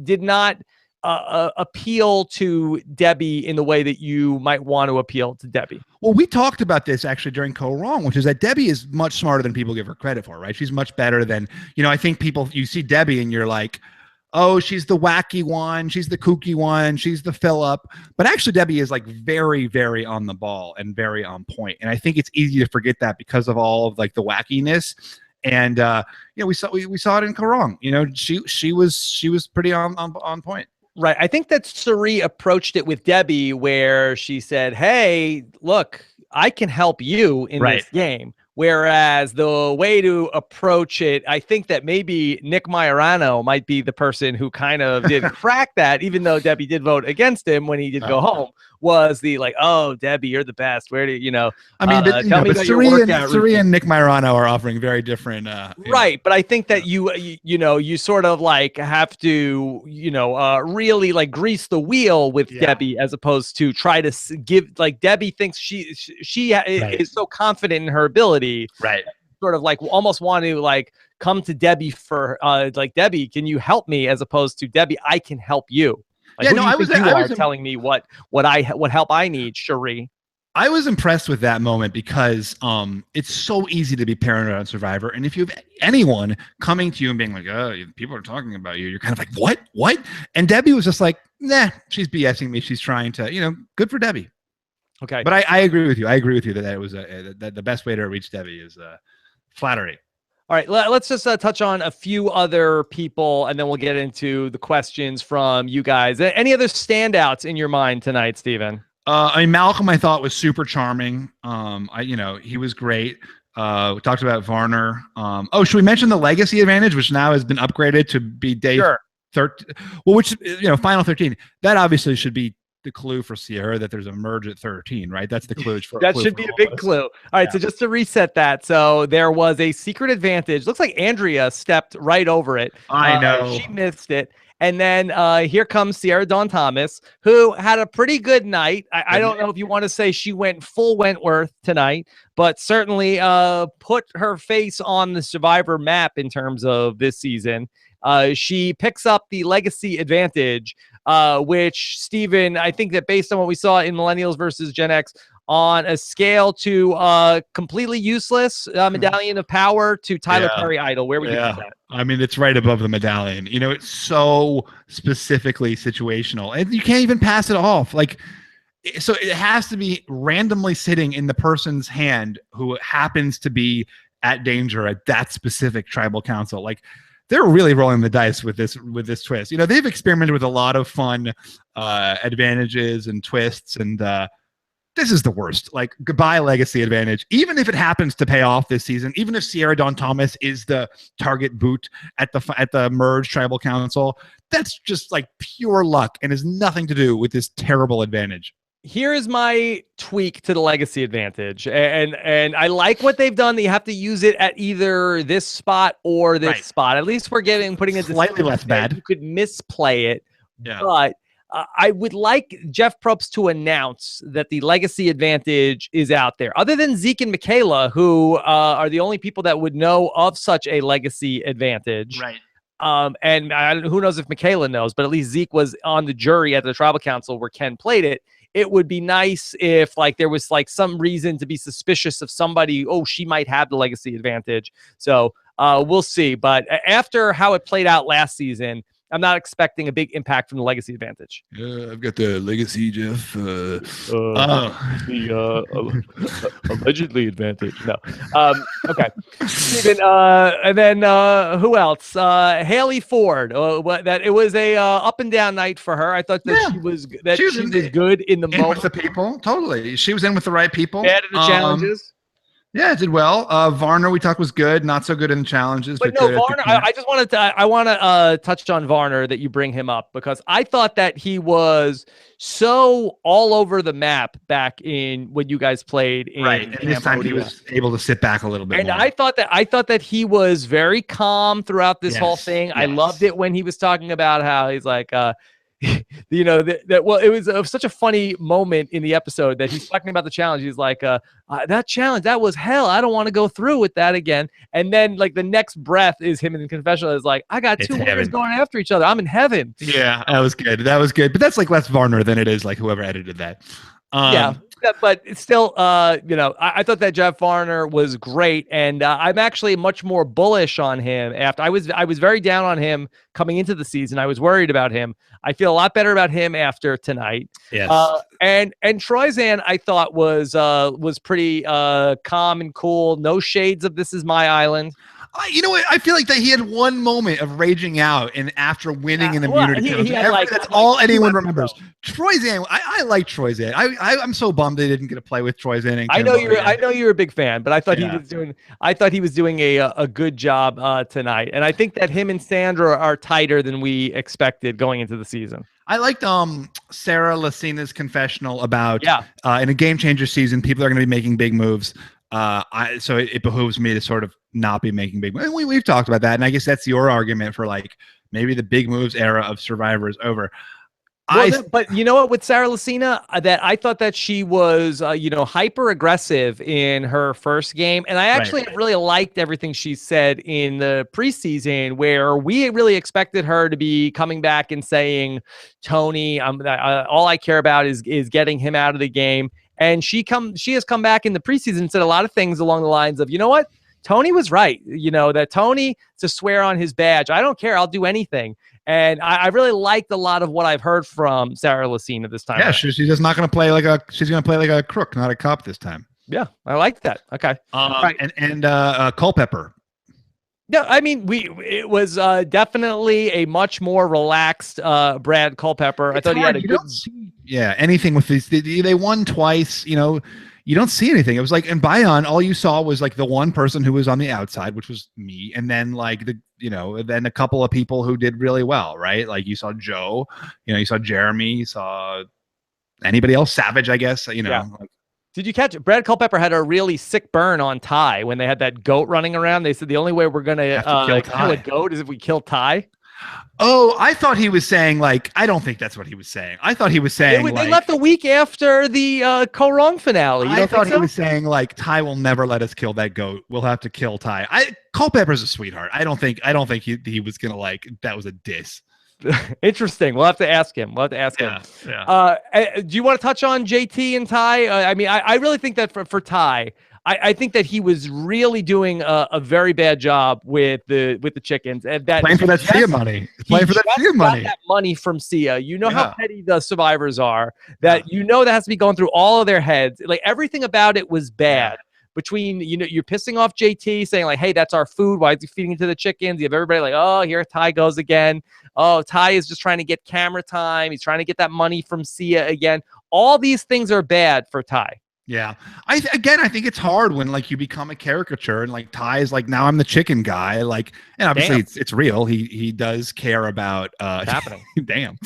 did not appeal to Debbie in the way that you might want to appeal to Debbie. Well, we talked about this actually during Co Wrong, which is that Debbie is much smarter than people give her credit for, right? She's much better than, I think you see Debbie and you're like, oh, she's the wacky one. She's the kooky one. She's the Philip. But actually, Debbie is like very, very on the ball and very on point. And I think it's easy to forget that because of all of like the wackiness. And we saw it in Karong. She was pretty on point. Right. I think that Suri approached it with Debbie, where she said, "Hey, look, I can help you in this game." Whereas the way to approach it, I think that maybe Nick Majorano might be the person who kind of did crack that, even though Debbie did vote against him when he did go home, was the like, oh, Debbie, you're the best. Where do you know? I mean, but Suri and Nick Majorano are offering very different. Right. But I think that you sort of like have to, really like grease the wheel with Debbie, as opposed to try to give, like, Debbie thinks she is so confident in her ability. Right. Sort of like almost want to like come to Debbie for like, Debbie, can you help me? As opposed to, Debbie, I can help you. Like, I was telling me what help I need, Cherie. I was impressed with that moment because it's so easy to be paranoid on Survivor. And if you have anyone coming to you and being like, oh, people are talking about you, you're kind of like, what? And Debbie was just like, nah, she's BSing me. She's trying to, good for Debbie. Okay. But I agree with you. I agree with you that it was that the best way to reach Debbie is flattery. All right, let's just touch on a few other people, and then we'll get into the questions from you guys. Any other standouts in your mind tonight, Stephen? Malcolm, I thought, was super charming. He was great. We talked about Varner. Should we mention the legacy advantage, which now has been upgraded to be day 13? Well, which final 13. That obviously should be the clue for Sierra that there's a merge at 13, right? That's the clue. That should be a big clue. All right, so just to reset that, so there was a secret advantage. Looks like Andrea stepped right over it. I know. She missed it. And then here comes Sierra Dawn Thomas, who had a pretty good night. I don't know if you want to say she went full Wentworth tonight, but certainly put her face on the Survivor map in terms of this season. She picks up the legacy advantage, which, Stephen, I think that based on what we saw in Millennials versus Gen X, on a scale to completely useless Medallion of Power to Tyler Perry Idol, where would you put that? I mean, it's right above the Medallion. It's so specifically situational, and you can't even pass it off. Like, so it has to be randomly sitting in the person's hand who happens to be at danger at that specific tribal council. Like, they're really rolling the dice with this twist. You know, they've experimented with a lot of fun advantages and twists, and this is the worst. Like, goodbye legacy advantage. Even if it happens to pay off this season, even if Sierra Dawn Thomas is the target boot at the merged tribal council, that's just like pure luck and has nothing to do with this terrible advantage. Here is my tweak to the legacy advantage, and I like what they've done. That you have to use it at either this spot or this spot. At least we're putting it slightly less bad. You could misplay it, but I would like Jeff Probst to announce that the legacy advantage is out there. Other than Zeke and Michaela, who are the only people that would know of such a legacy advantage, right? And who knows if Michaela knows, but at least Zeke was on the jury at the tribal council where Ken played it. It would be nice if like there was like some reason to be suspicious of somebody. Oh, she might have the legacy advantage. So we'll see. But after how it played out last season, I'm not expecting a big impact from the legacy advantage. Yeah, I've got the legacy, Jeff. The allegedly advantage. No. Okay. Stephen, and then who else? Haley Ford. That it was a up and down night for her. I thought that she was good in the moment. With the people, totally. She was in with the right people. Bad at the challenges. Yeah, it did well. Varner, we talked was good, not so good in the challenges. But no, Varner, I just wanted to, I want to touch on Varner that you bring him up, because I thought that he was so all over the map back in when you guys played in right. And this time he was able to sit back a little bit. And more. I thought that he was very calm throughout this whole thing. I loved it when he was talking about how he's like, you know, well, it was such a funny moment in the episode that he's talking about the challenge. He's like, that challenge, that was hell. I don't want to go through with that again. And then like the next breath is him in the confessional is like, I got two winners going after each other. I'm in heaven. Yeah, that was good. But that's like less Varner than it is like whoever edited that. But it's still, you know, I thought that Jeff Varner was great, and I'm actually much more bullish on him. After I was very down on him coming into the season. I was worried about him. I feel a lot better about him after tonight. Yes. And Troyzan I thought was pretty calm and cool. No shades of "This Is My Island." You know what? I feel like that he had one moment of raging out, and after winning an immunity challenge, that's all anyone remembers. Troyzan, I like Troyzan. I'm so bummed they didn't get to play with Troyzan. I know you're a big fan, but I thought he was doing a good job tonight, and I think that him and Sandra are tighter than we expected going into the season. I liked Sarah Lacina's confessional about in a game changer season, people are going to be making big moves. So it behooves me to sort of not be making big moves. We've talked about that, and I guess that's your argument for like maybe the big moves era of Survivor is over. But you know what, with Sarah Lacina, that I thought that she was hyper aggressive in her first game, and I actually really liked everything she said in the preseason, where we really expected her to be coming back and saying, Tony, all I care about is getting him out of the game. And she has come back in the preseason and said a lot of things along the lines of, you know what, Tony was right. You know, that Tony to swear on his badge. I don't care. I'll do anything. And I really liked a lot of what I've heard from Sarah Lacina this time. Yeah, she's just not going to play she's going to play like a crook, not a cop this time. Yeah, I like that. Okay. Right. And Culpepper. Yeah, I mean, it was definitely a much more relaxed Brad Culpepper. I thought he had a good. Anything with these. They won twice. You know, you don't see anything. It was like in Bion, all you saw was like the one person who was on the outside, which was me, and then like then a couple of people who did really well, right? Like you saw Joe, you saw Jeremy, you saw anybody else, Savage, I guess, Did you catch it? Brad Culpepper had a really sick burn on Ty when they had that goat running around. They said the only way we're going to kill a goat is if we kill Ty. Oh, I thought he was saying I don't think that's what he was saying. I thought he was saying they left a week after the Korong finale. I thought he was saying Ty will never let us kill that goat. We'll have to kill Ty. Culpepper's a sweetheart. I don't think he was going to that was a diss. Interesting. We'll have to ask him. Yeah. Do you want to touch on JT and Ty? I mean, I really think that for Ty, I think that he was really doing a very bad job with the chickens, and that playing for that Sia money. Playing for that Sia money. That money from Sia. You know how petty the survivors are. That that has to be going through all of their heads. Like everything about it was bad. between, you're pissing off JT saying like, hey, that's our food. Why is he feeding it to the chickens? You have everybody like, oh, here Ty goes again. Oh, Ty is just trying to get camera time. He's trying to get that money from Sia again. All these things are bad for Ty. Yeah. I think it's hard when like you become a caricature and like Ty is like, now I'm the chicken guy. Like, and obviously it's real. He does care about, what's happening. Damn.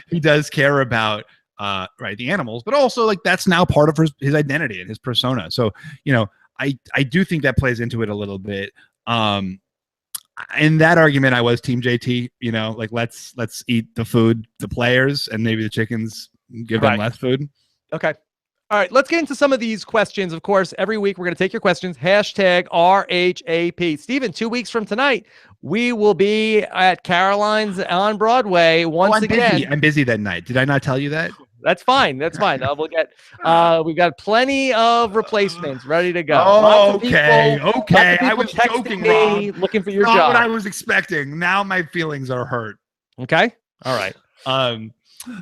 He does care about, right, the animals, but also like that's now part of his identity and his persona. So, I do think that plays into it a little bit. In that argument, I was Team JT, like let's eat the food, the players, and maybe the chickens give them less food. Okay. All right, let's get into some of these questions. Of course, every week we're going to take your questions. Hashtag RHAP. Stephen, 2 weeks from tonight, we will be at Caroline's on Broadway once again. Busy. I'm busy that night. Did I not tell you that? That's fine. That's fine. We'll get. We've got plenty of replacements ready to go. Oh, okay. I was joking, me, looking for your job. Not what I was expecting. Now my feelings are hurt. Okay. All right.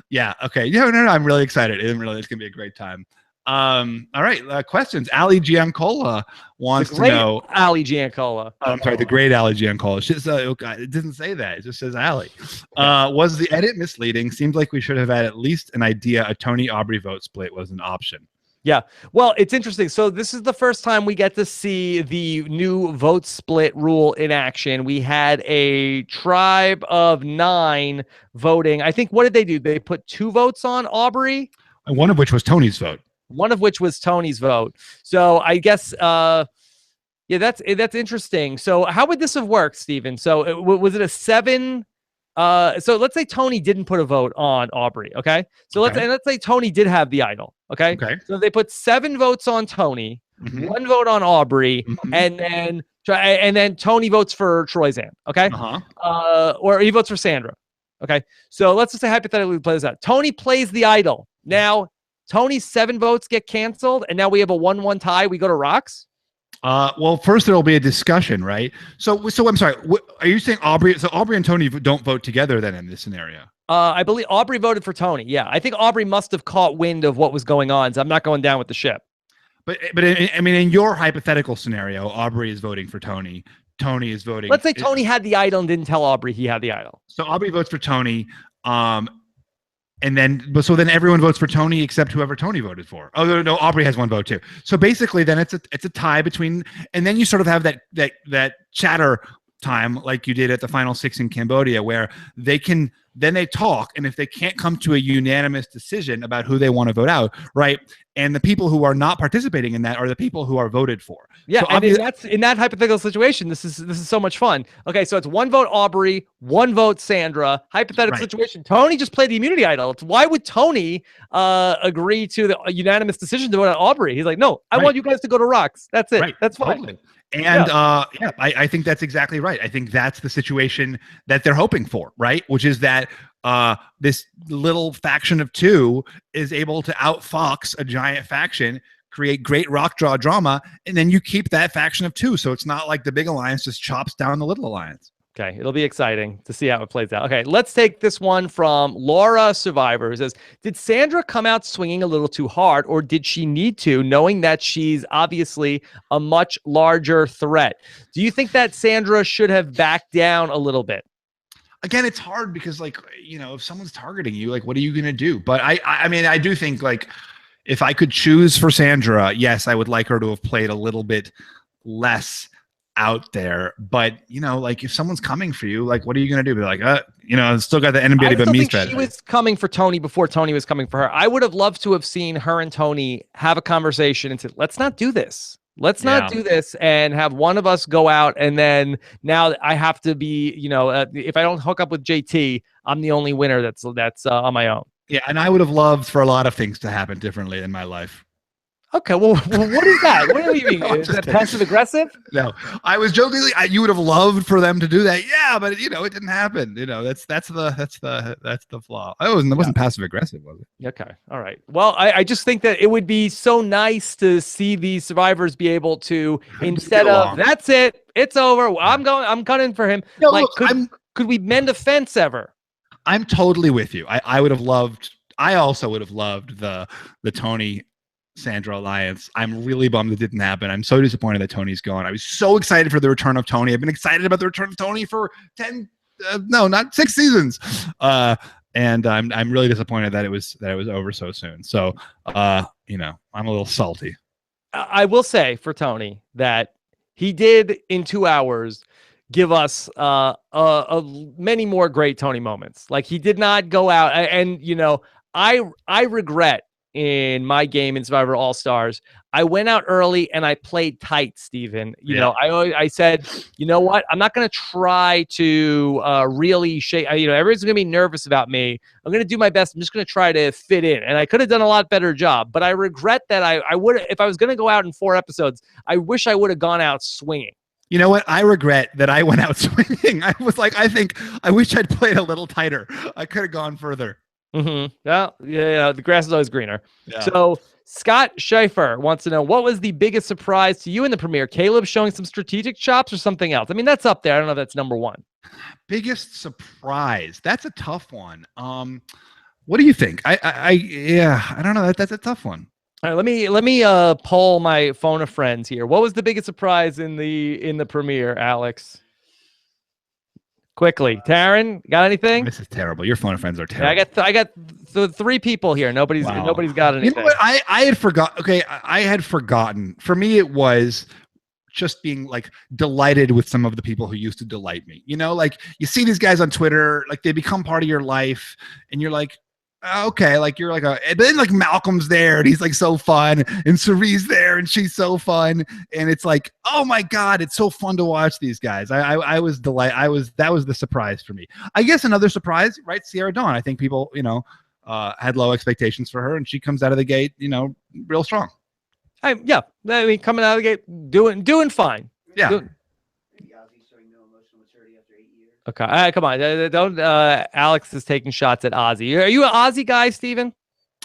Yeah. Okay. No. I'm really excited. It's gonna be a great time. All right. Questions. Ali Giancola wants to know. Ali Giancola. I'm sorry. The great Ali Giancola. It doesn't say that. It just says Ali. Was the edit misleading? Seems like we should have had at least an idea a Tony Aubrey vote split was an option. Yeah. Well, it's interesting. So this is the first time we get to see the new vote split rule in action. We had a tribe of 9 voting. I think, what did they do? They put 2 votes on Aubrey. And one of which was Tony's vote. So I guess, yeah, that's interesting. So how would this have worked, Stephen? So was it a 7? So let's say Tony didn't put a vote on Aubrey. Okay. So let's say Tony did have the idol. Okay. So they put 7 votes on Tony, 1 vote on Aubrey, and then Tony votes for Troyzan. Okay. Or he votes for Sandra. Okay. So let's just say hypothetically we play this out. Tony plays the idol. Now Tony's 7 votes get canceled, and now we have a 1-1 tie. We go to rocks. Well, first there'll be a discussion, right? So I'm sorry. Are you saying Aubrey? So Aubrey and Tony don't vote together then in this scenario? I believe Aubrey voted for Tony. Yeah, I think Aubrey must have caught wind of what was going on. So I'm not going down with the ship. But in your hypothetical scenario, Aubrey is voting for Tony. Tony is voting. Let's say Tony had the idol and didn't tell Aubrey he had the idol. So Aubrey votes for Tony. And then everyone votes for Tony except whoever Tony voted for. Oh no, Aubrey has 1 vote too. So basically, then it's a tie between, and then you sort of have that chatter time like you did at the final 6 in Cambodia, where they talk, and if they can't come to a unanimous decision about who they want to vote out, right? And the people who are not participating in that are the people who are voted for. Yeah, so that's in that hypothetical situation. This is so much fun. Okay, so it's 1 vote Aubrey, 1 vote Sandra. Hypothetical situation. Tony just played the immunity idol. Why would Tony agree to the unanimous decision to vote out Aubrey? He's like, no, I want you guys to go to rocks. That's it. Right. That's fine. Totally. And I think that's exactly right. I think that's the situation that they're hoping for, right? Which is that this little faction of 2 is able to outfox a giant faction, create great rock draw drama, and then you keep that faction of 2. So it's not like the big alliance just chops down the little alliance. Okay, it'll be exciting to see how it plays out. Okay, let's take this one from Laura Survivor, who says, did Sandra come out swinging a little too hard, or did she need to, knowing that she's obviously a much larger threat? Do you think that Sandra should have backed down a little bit? Again, it's hard because, like, if someone's targeting you, like, what are you going to do? But I mean, I do think, like, if I could choose for Sandra, yes, I would like her to have played a little bit less out there. But like, if someone's coming for you, like, what are you gonna do? Be like, still got the anybody but me strategy. She was coming for Tony before Tony was coming for her. I would have loved to have seen her and Tony have a conversation and said, let's not do this. Let's not do this, and have one of us go out, and then now I have to be, if I don't hook up with JT, I'm the only winner that's on my own. Yeah, and I would have loved for a lot of things to happen differently in my life. Okay, well, what is that? What do you mean? Is that passive aggressive? No, I was jokingly. You would have loved for them to do that, yeah, but it didn't happen. That's the flaw. It wasn't passive aggressive, was it? Okay, all right. Well, I just think that it would be so nice to see these survivors be able to, instead of that's it, it's over. I'm gunning for him. No, like, look, could we mend a fence ever? I'm totally with you. I would have loved. I also would have loved the Tony Sandra alliance. I'm really bummed it didn't happen. I'm so disappointed that Tony's gone. I was so excited for the return of Tony. I've been excited about the return of Tony for 6 seasons. And I'm really disappointed that it was over so soon. So, I'm a little salty. I will say for Tony that he did in 2 hours give us many more great Tony moments. Like, he did not go out and I regret in my game in Survivor All-Stars, I went out early and I played tight, Stephen. I said, you know what? I'm not going to try to really shake. Everyone's going to be nervous about me. I'm going to do my best. I'm just going to try to fit in. And I could have done a lot better job. But I regret that I would, if I was going to go out in 4 episodes, I wish I would have gone out swinging. You know what? I regret that I went out swinging. I was like, I wish I'd played a little tighter. I could have gone further. Mm-hmm. Yeah, the grass is always greener. Yeah. So Scott Schaefer wants to know, what was the biggest surprise to you in the premiere? Caleb showing some strategic chops or something else? I mean, that's up there. I don't know if that's number one. Biggest surprise. That's a tough one. What do you think? I don't know. That's a tough one. All right, let me poll my phone of friends here. What was the biggest surprise in the premiere, Alex? Quickly, Taryn, got anything? This is terrible. Your phone of friends are terrible. Yeah, I got 3 people here. Nobody's got anything. You know what? I had forgot. Okay, I had forgotten. For me, it was just being like delighted with some of the people who used to delight me. Like you see these guys on Twitter, like they become part of your life, and you're like, okay, like you're like but then like Malcolm's there and he's like so fun, and Cerie's there and she's so fun, and it's like, oh my god, it's so fun to watch these guys. I was delighted. That was the surprise for me. I guess another surprise, right? Sierra Dawn. I think people, had low expectations for her, and she comes out of the gate, real strong. I mean, coming out of the gate, doing fine. Yeah. Okay, come on, don't. Alex is taking shots at Ozzy. Are you an Ozzy guy, Steven?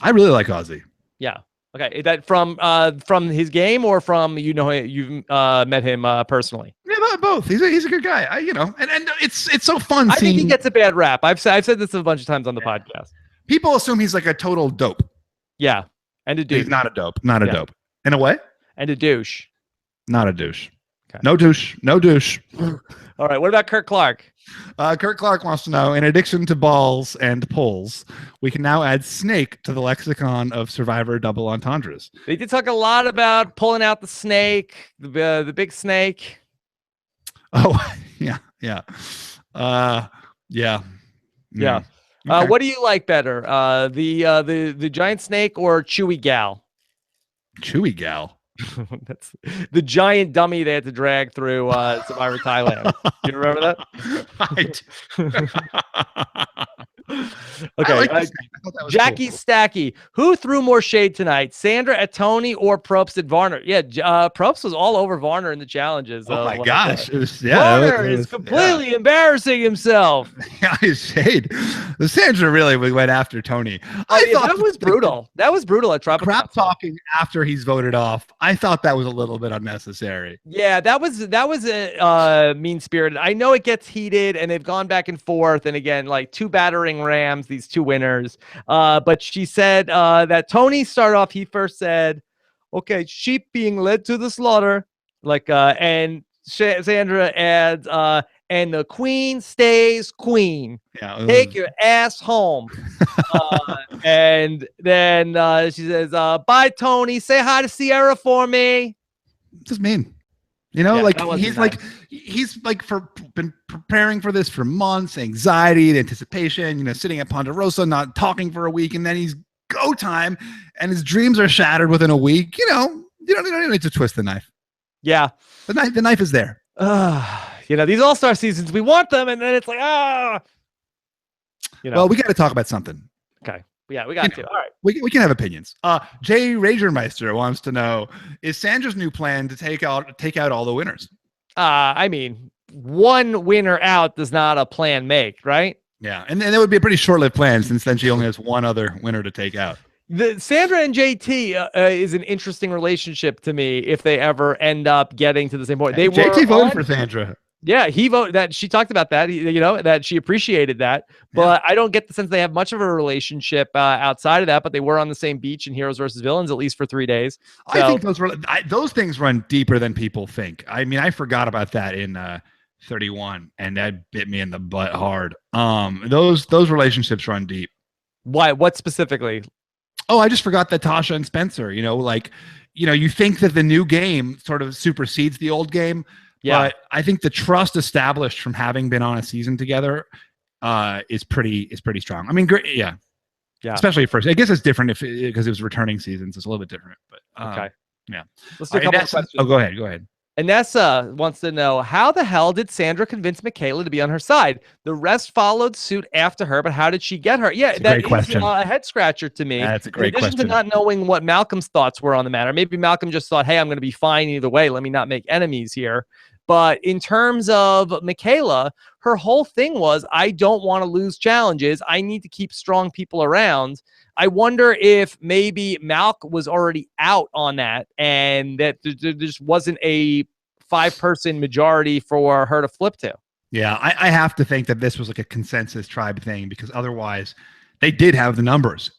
I really like Ozzy. Yeah. Okay, is that from his game or from you've met him personally? Yeah, both. He's a good guy. And it's so fun. I think he gets a bad rap. I've said this a bunch of times on the podcast. People assume he's like a total dope. Yeah, and a douche. He's not a dope. Not a dope. In a way. And a douche. Not a douche. Okay. No douche. No douche. All right. What about Kurt Clark? Kurt Clark wants to know, in addition to balls and pulls, we can now add snake to the lexicon of Survivor double entendres. They did talk a lot about pulling out the snake, the big snake. Oh, yeah. Yeah. Yeah. Okay. What do you like better? The giant snake or Chewy Gal? Chewy Gal. That's the giant dummy they had to drag through Survivor Thailand. Do you remember that? Okay. Jackie cool. Stacky. Who threw more shade tonight? Sandra at Tony or Probst at Varner? Yeah, Probst was all over Varner in the challenges. Oh my gosh. Varner is completely embarrassing himself. Yeah, shade. Sandra really went after Tony. I thought that was brutal. That was brutal at Tribal Crap talking after he's voted off. I thought that was a little bit unnecessary. Yeah, that was mean-spirited. I know it gets heated and they've gone back and forth, and again, like 2 battering rams, these 2 winners. But she said that Tony started off, he first said, okay, sheep being led to the slaughter. And Sandra adds, and the queen stays queen. Yeah, take your ass home. And then she says, bye, Tony. Say hi to Sierra for me. Just mean. He's been preparing for this for months, anxiety, anticipation, sitting at Ponderosa, not talking for a week, and then he's go time, and his dreams are shattered within a week. You don't need to twist the knife. Yeah. The knife is there. These All-Star seasons, we want them, and then it's like, Well, we got to talk about something. Okay. Yeah, we got to. All right. We can have opinions. Jay Ragermeister wants to know, is Sandra's new plan to take out all the winners? I mean, one winner out does not a plan make, right? Yeah, and that would be a pretty short-lived plan, since then she only has one other winner to take out. The Sandra and JT is an interesting relationship to me if they ever end up getting to the same point. JT voted for Sandra. Yeah, he voted that. She talked about that, that she appreciated that. But I don't get the sense they have much of a relationship outside of that. But they were on the same beach in Heroes versus Villains, at least for 3 days. So, I think those things run deeper than people think. I mean, I forgot about that in 31, and that bit me in the butt hard. Those relationships run deep. Why? What specifically? Oh, I just forgot that Tasha and Spencer. You think that the new game sort of supersedes the old game. Yeah. But I think the trust established from having been on a season together is pretty strong. I mean, great, yeah. Especially first. I guess it's different because it was returning seasons. It's a little bit different. But okay, yeah. Let's do a couple of questions. Oh, go ahead. Anessa wants to know, how the hell did Sandra convince Michaela to be on her side? The rest followed suit after her, but how did she get her? Yeah, that is a head scratcher to me. That's a great question. In addition to not knowing what Malcolm's thoughts were on the matter, maybe Malcolm just thought, hey, I'm going to be fine either way. Let me not make enemies here. But in terms of Michaela, her whole thing was, I don't want to lose challenges. I need to keep strong people around. I wonder if maybe Malk was already out on that and that there just wasn't a 5-person majority for her to flip to. Yeah, I have to think that this was like a consensus tribe thing, because otherwise they did have the numbers,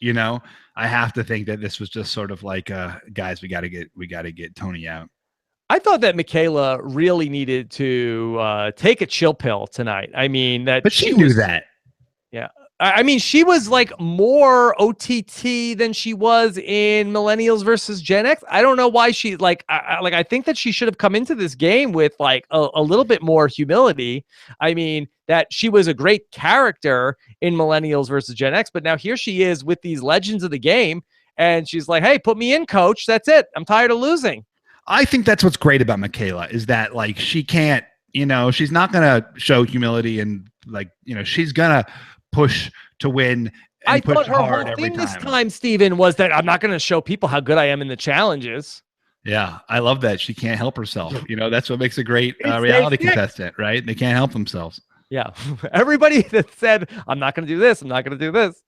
I have to think that this was just sort of like, guys, we got to get Tony out. I thought that Michaela really needed to take a chill pill tonight. I mean, but she knew that. Yeah. I mean, she was like more OTT than she was in Millennials versus Gen X. I don't know why she I think that she should have come into this game with like a little bit more humility. I mean, that she was a great character in Millennials versus Gen X, but now here she is with these legends of the game, and she's like, hey, put me in, coach. That's it. I'm tired of losing. I think that's what's great about Michaela, is that like she can't, she's not going to show humility, and she's going to push to win. I thought her whole thing this time, Stephen, was that I'm not going to show people how good I am in the challenges. Yeah, I love that. She can't help herself. That's what makes a great reality contestant, right? They can't help themselves. Yeah. Everybody that said, I'm not going to do this, I'm not going to do this.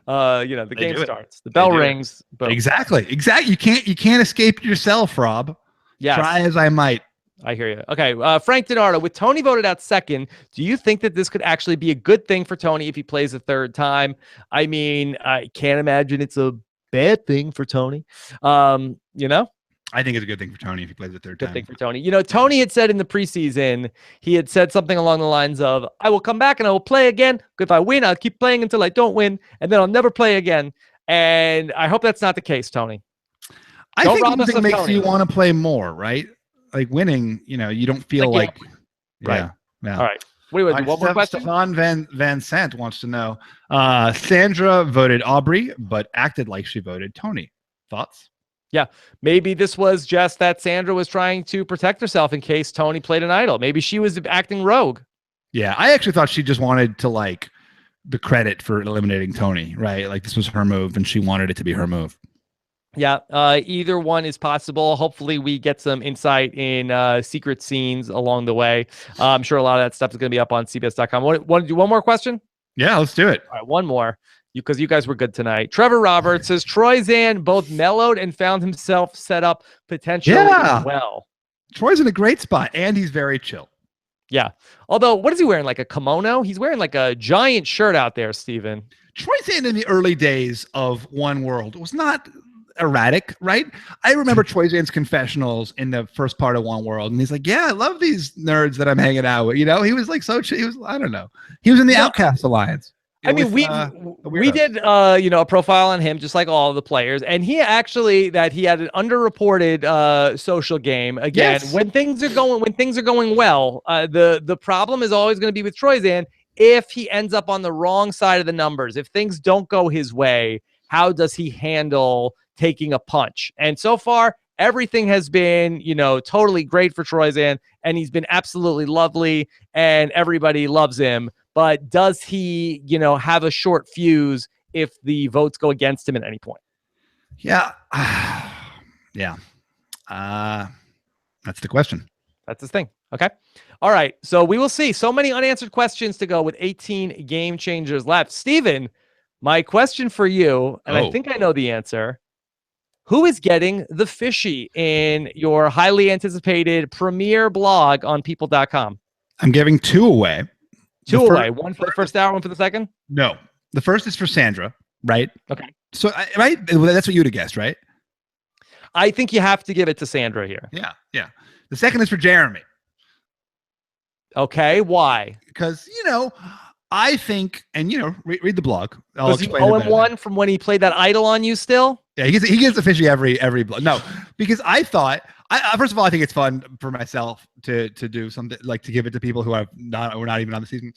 The game starts. The bell rings. Boom. Exactly. You can't escape yourself, Rob. Yes. Try as I might. I hear you. Okay. Frank Donardo, with Tony voted out second, do you think that this could actually be a good thing for Tony if he plays a third time? I mean, I can't imagine it's a bad thing for Tony. I think it's a good thing for Tony if he plays a third time. Good thing for Tony. Tony had said in the preseason, he had said something along the lines of, I will come back and I will play again. If I win, I'll keep playing until I don't win, and then I'll never play again. And I hope that's not the case, Tony. I think losing makes you want to play more, right? Like winning, you don't feel like right. Yeah. All right. One more question. Stefan Van Sant wants to know, Sandra voted Aubrey, but acted like she voted Tony. Thoughts? Yeah, maybe this was just that Sandra was trying to protect herself in case Tony played an idol. Maybe she was acting rogue. Yeah, I actually thought she just wanted to like the credit for eliminating Tony, right? Like this was her move and she wanted it to be her move. Yeah, either one is possible. Hopefully we get some insight in secret scenes along the way. I'm sure a lot of that stuff is going to be up on CBS.com. Want to do one more question? Yeah, let's do it. All right, one more. Because you guys were good tonight. Trevor Roberts says Troyzan both mellowed and found himself set up potentially well. Troy's in a great spot, and he's very chill. Yeah. Although, what is he wearing? Like a kimono? He's wearing like a giant shirt out there, Stephen. Troyzan in the early days of One World was not erratic, right? I remember Troyzan's confessionals in the first part of One World, and he's like, yeah, I love these nerds that I'm hanging out with. He was like he was, I don't know. He was in the Outcast Alliance. I mean, we did a profile on him, just like all the players, and he actually he had an underreported social game. Again, yes. when things are going well, the problem is always going to be with Troyzan if he ends up on the wrong side of the numbers. If things don't go his way, how does he handle taking a punch? And so far, everything has been, totally great for Troyzan, and he's been absolutely lovely, and everybody loves him. But does he, have a short fuse if the votes go against him at any point? Yeah. Yeah. That's the question. That's his thing. Okay. All right. So we will see. So many unanswered questions to go with 18 game changers left. Stephen, my question for you, and I think I know the answer. Who is getting the fishy in your highly anticipated premiere blog on people.com? I'm giving 2 away. Two away. One for the first hour, one for the second? No. The first is for Sandra, right? Okay. So, right? That's what you would have guessed, right? I think you have to give it to Sandra here. Yeah, yeah. The second is for Jeremy. Okay, why? Because, I think, and, read the blog. I'll Was he explain it 0-1 from when he played that idol on you still? Yeah, he gets officially every blog. No, because I thought, first of all, I think it's fun for myself to do something, like to give it to people who are not even on the season.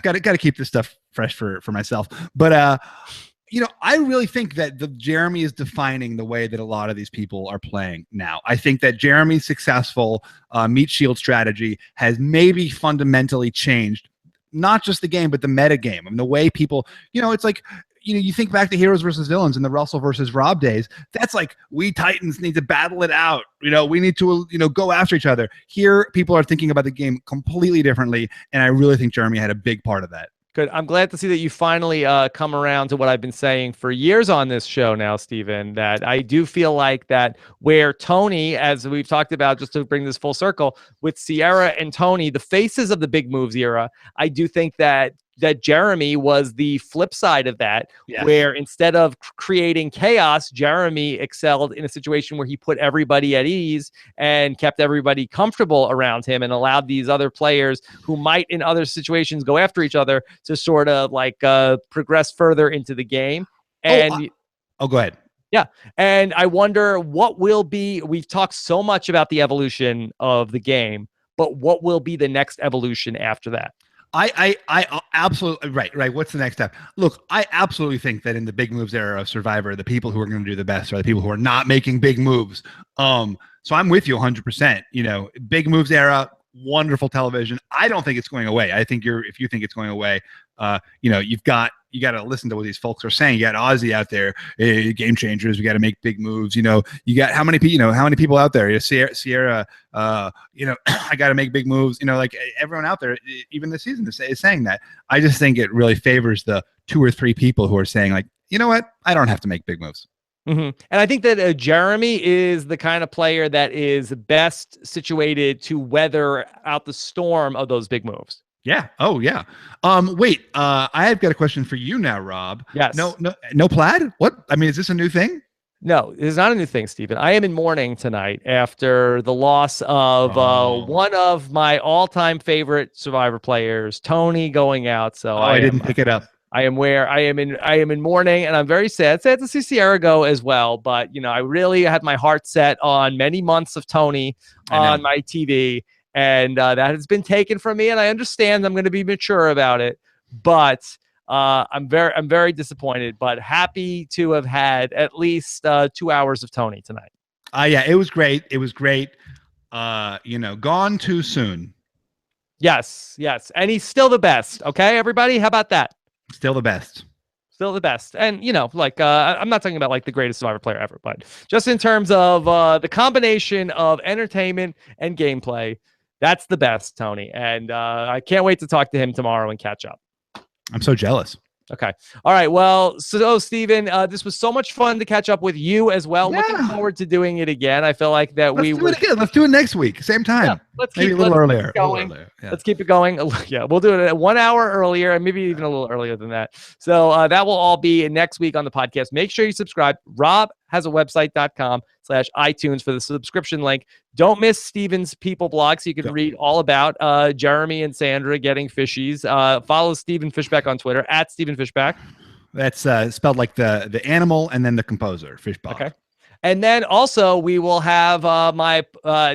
Got to keep this stuff fresh for myself. But I really think that the Jeremy is defining the way that a lot of these people are playing now. I think that Jeremy's successful meat shield strategy has maybe fundamentally changed not just the game, but the meta game. I mean, the way people, it's like, you think back to heroes versus villains in the Russell versus Rob days. That's like, we Titans need to battle it out. We need to, go after each other. Here, people are thinking about the game completely differently. And I really think Jeremy had a big part of that. Good. I'm glad to see that you finally come around to what I've been saying for years on this show now, Stephen, that I do feel like that where Tony, as we've talked about, just to bring this full circle, with Sierra and Tony, the faces of the big moves era, I do think that Jeremy was the flip side of that, yes. Where instead of creating chaos, Jeremy excelled in a situation where he put everybody at ease and kept everybody comfortable around him and allowed these other players who might in other situations go after each other to sort of like progress further into the game. And go ahead. Yeah. And I wonder what will be, we've talked so much about the evolution of the game, but what will be the next evolution after that? I absolutely right. What's the next step? Look, I absolutely think that in the big moves era of Survivor, the people who are going to do the best are the people who are not making big moves. So I'm with you 100%. Big moves era, wonderful television. I don't think it's going away. I think if you think it's going away, you got to listen to what these folks are saying. You got Ozzy out there, game changers. We got to make big moves. You got how many people out there? Sierra. I got to make big moves. Like everyone out there, even this season is saying that. I just think it really favors the 2 or 3 people who are saying like, you know what, I don't have to make big moves. Mm-hmm. And I think that Jeremy is the kind of player that is best situated to weather out the storm of those big moves. Yeah. Oh, yeah. Wait. I've got a question for you now, Rob. Yes. No plaid. What? I mean, is this a new thing? No, it is not a new thing, Stephen. I am in mourning tonight after the loss of one of my all-time favorite Survivor players, Tony, going out. So I didn't pick it up. I am in mourning, and I'm very sad. Sad to see Sierra go as well. But I really had my heart set on many months of Tony on my TV. And that has been taken from me, and I understand I'm going to be mature about it, but I'm very disappointed, but happy to have had at least 2 hours of Tony tonight. Yeah, it was great. It was great. Gone too soon. Yes. And he's still the best. Okay, everybody, how about that? Still the best. Still the best. And, I'm not talking about like the greatest Survivor player ever, but just in terms of the combination of entertainment and gameplay, that's the best, Tony. And I can't wait to talk to him tomorrow and catch up. I'm so jealous. Okay. All right. Well, so Stephen, this was so much fun to catch up with you as well. Yeah. Looking forward to doing it again. I feel like that let's do it again. Let's do it next week. Same time. Yeah, let's maybe keep a little earlier. Yeah. Let's keep it going. Yeah, we'll do it 1 hour earlier and maybe even a little earlier than that. So that will all be next week on the podcast. Make sure you subscribe. Rob has a website.com/iTunes for the subscription link. Don't miss Stephen's People blog so you can read all about Jeremy and Sandra getting fishies. Follow Stephen Fishbach on Twitter @Stephen Fishbach. That's spelled like the animal and then the composer, Fishbach. Okay. And then also we will have my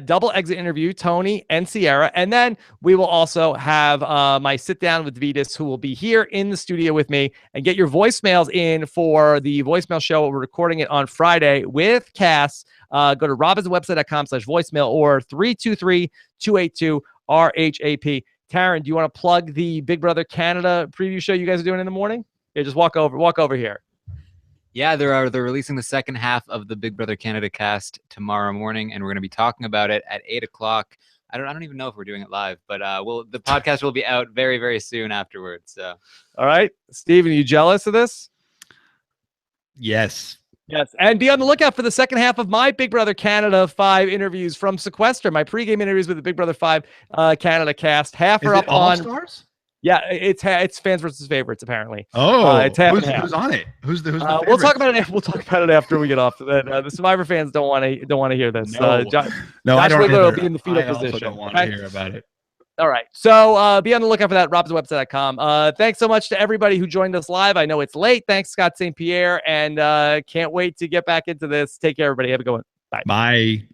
double exit interview, Tony and Sierra. And then we will also have my sit down with Vitas, who will be here in the studio with me, and get your voicemails in for the voicemail show. We're recording it on Friday with Cass. Go to robhasawebsite.com/voicemail or 323-282-RHAP. Taryn, do you want to plug the Big Brother Canada preview show you guys are doing in the morning? Yeah, just walk over here. Yeah, they're releasing the second half of the Big Brother Canada cast tomorrow morning, and we're going to be talking about it at 8 o'clock. I don't even know if we're doing it live, but the podcast will be out very, very soon afterwards. So, all right, Steven, are you jealous of this? Yes. Yes, and be on the lookout for the second half of my Big Brother Canada 5 interviews from Sequester, my pregame interviews with the Big Brother 5 Canada cast. Half Is are it up all on. stars? Yeah, it's fans versus favorites apparently. Oh, it's half and half. who's on it? Who's the We'll favorites? talk about it. We'll talk about it after we get off. The Survivor fans don't want to hear this. No, I Josh don't. Wiggler will Either. be in the fetal I also position. don't want to hear about it. All right. So be on the lookout for that. RHAPswebsite.com. Thanks so much to everybody who joined us live. I know it's late. Thanks, Scott St. Pierre. And can't wait to get back into this. Take care, everybody. Have a good one. Bye. Bye.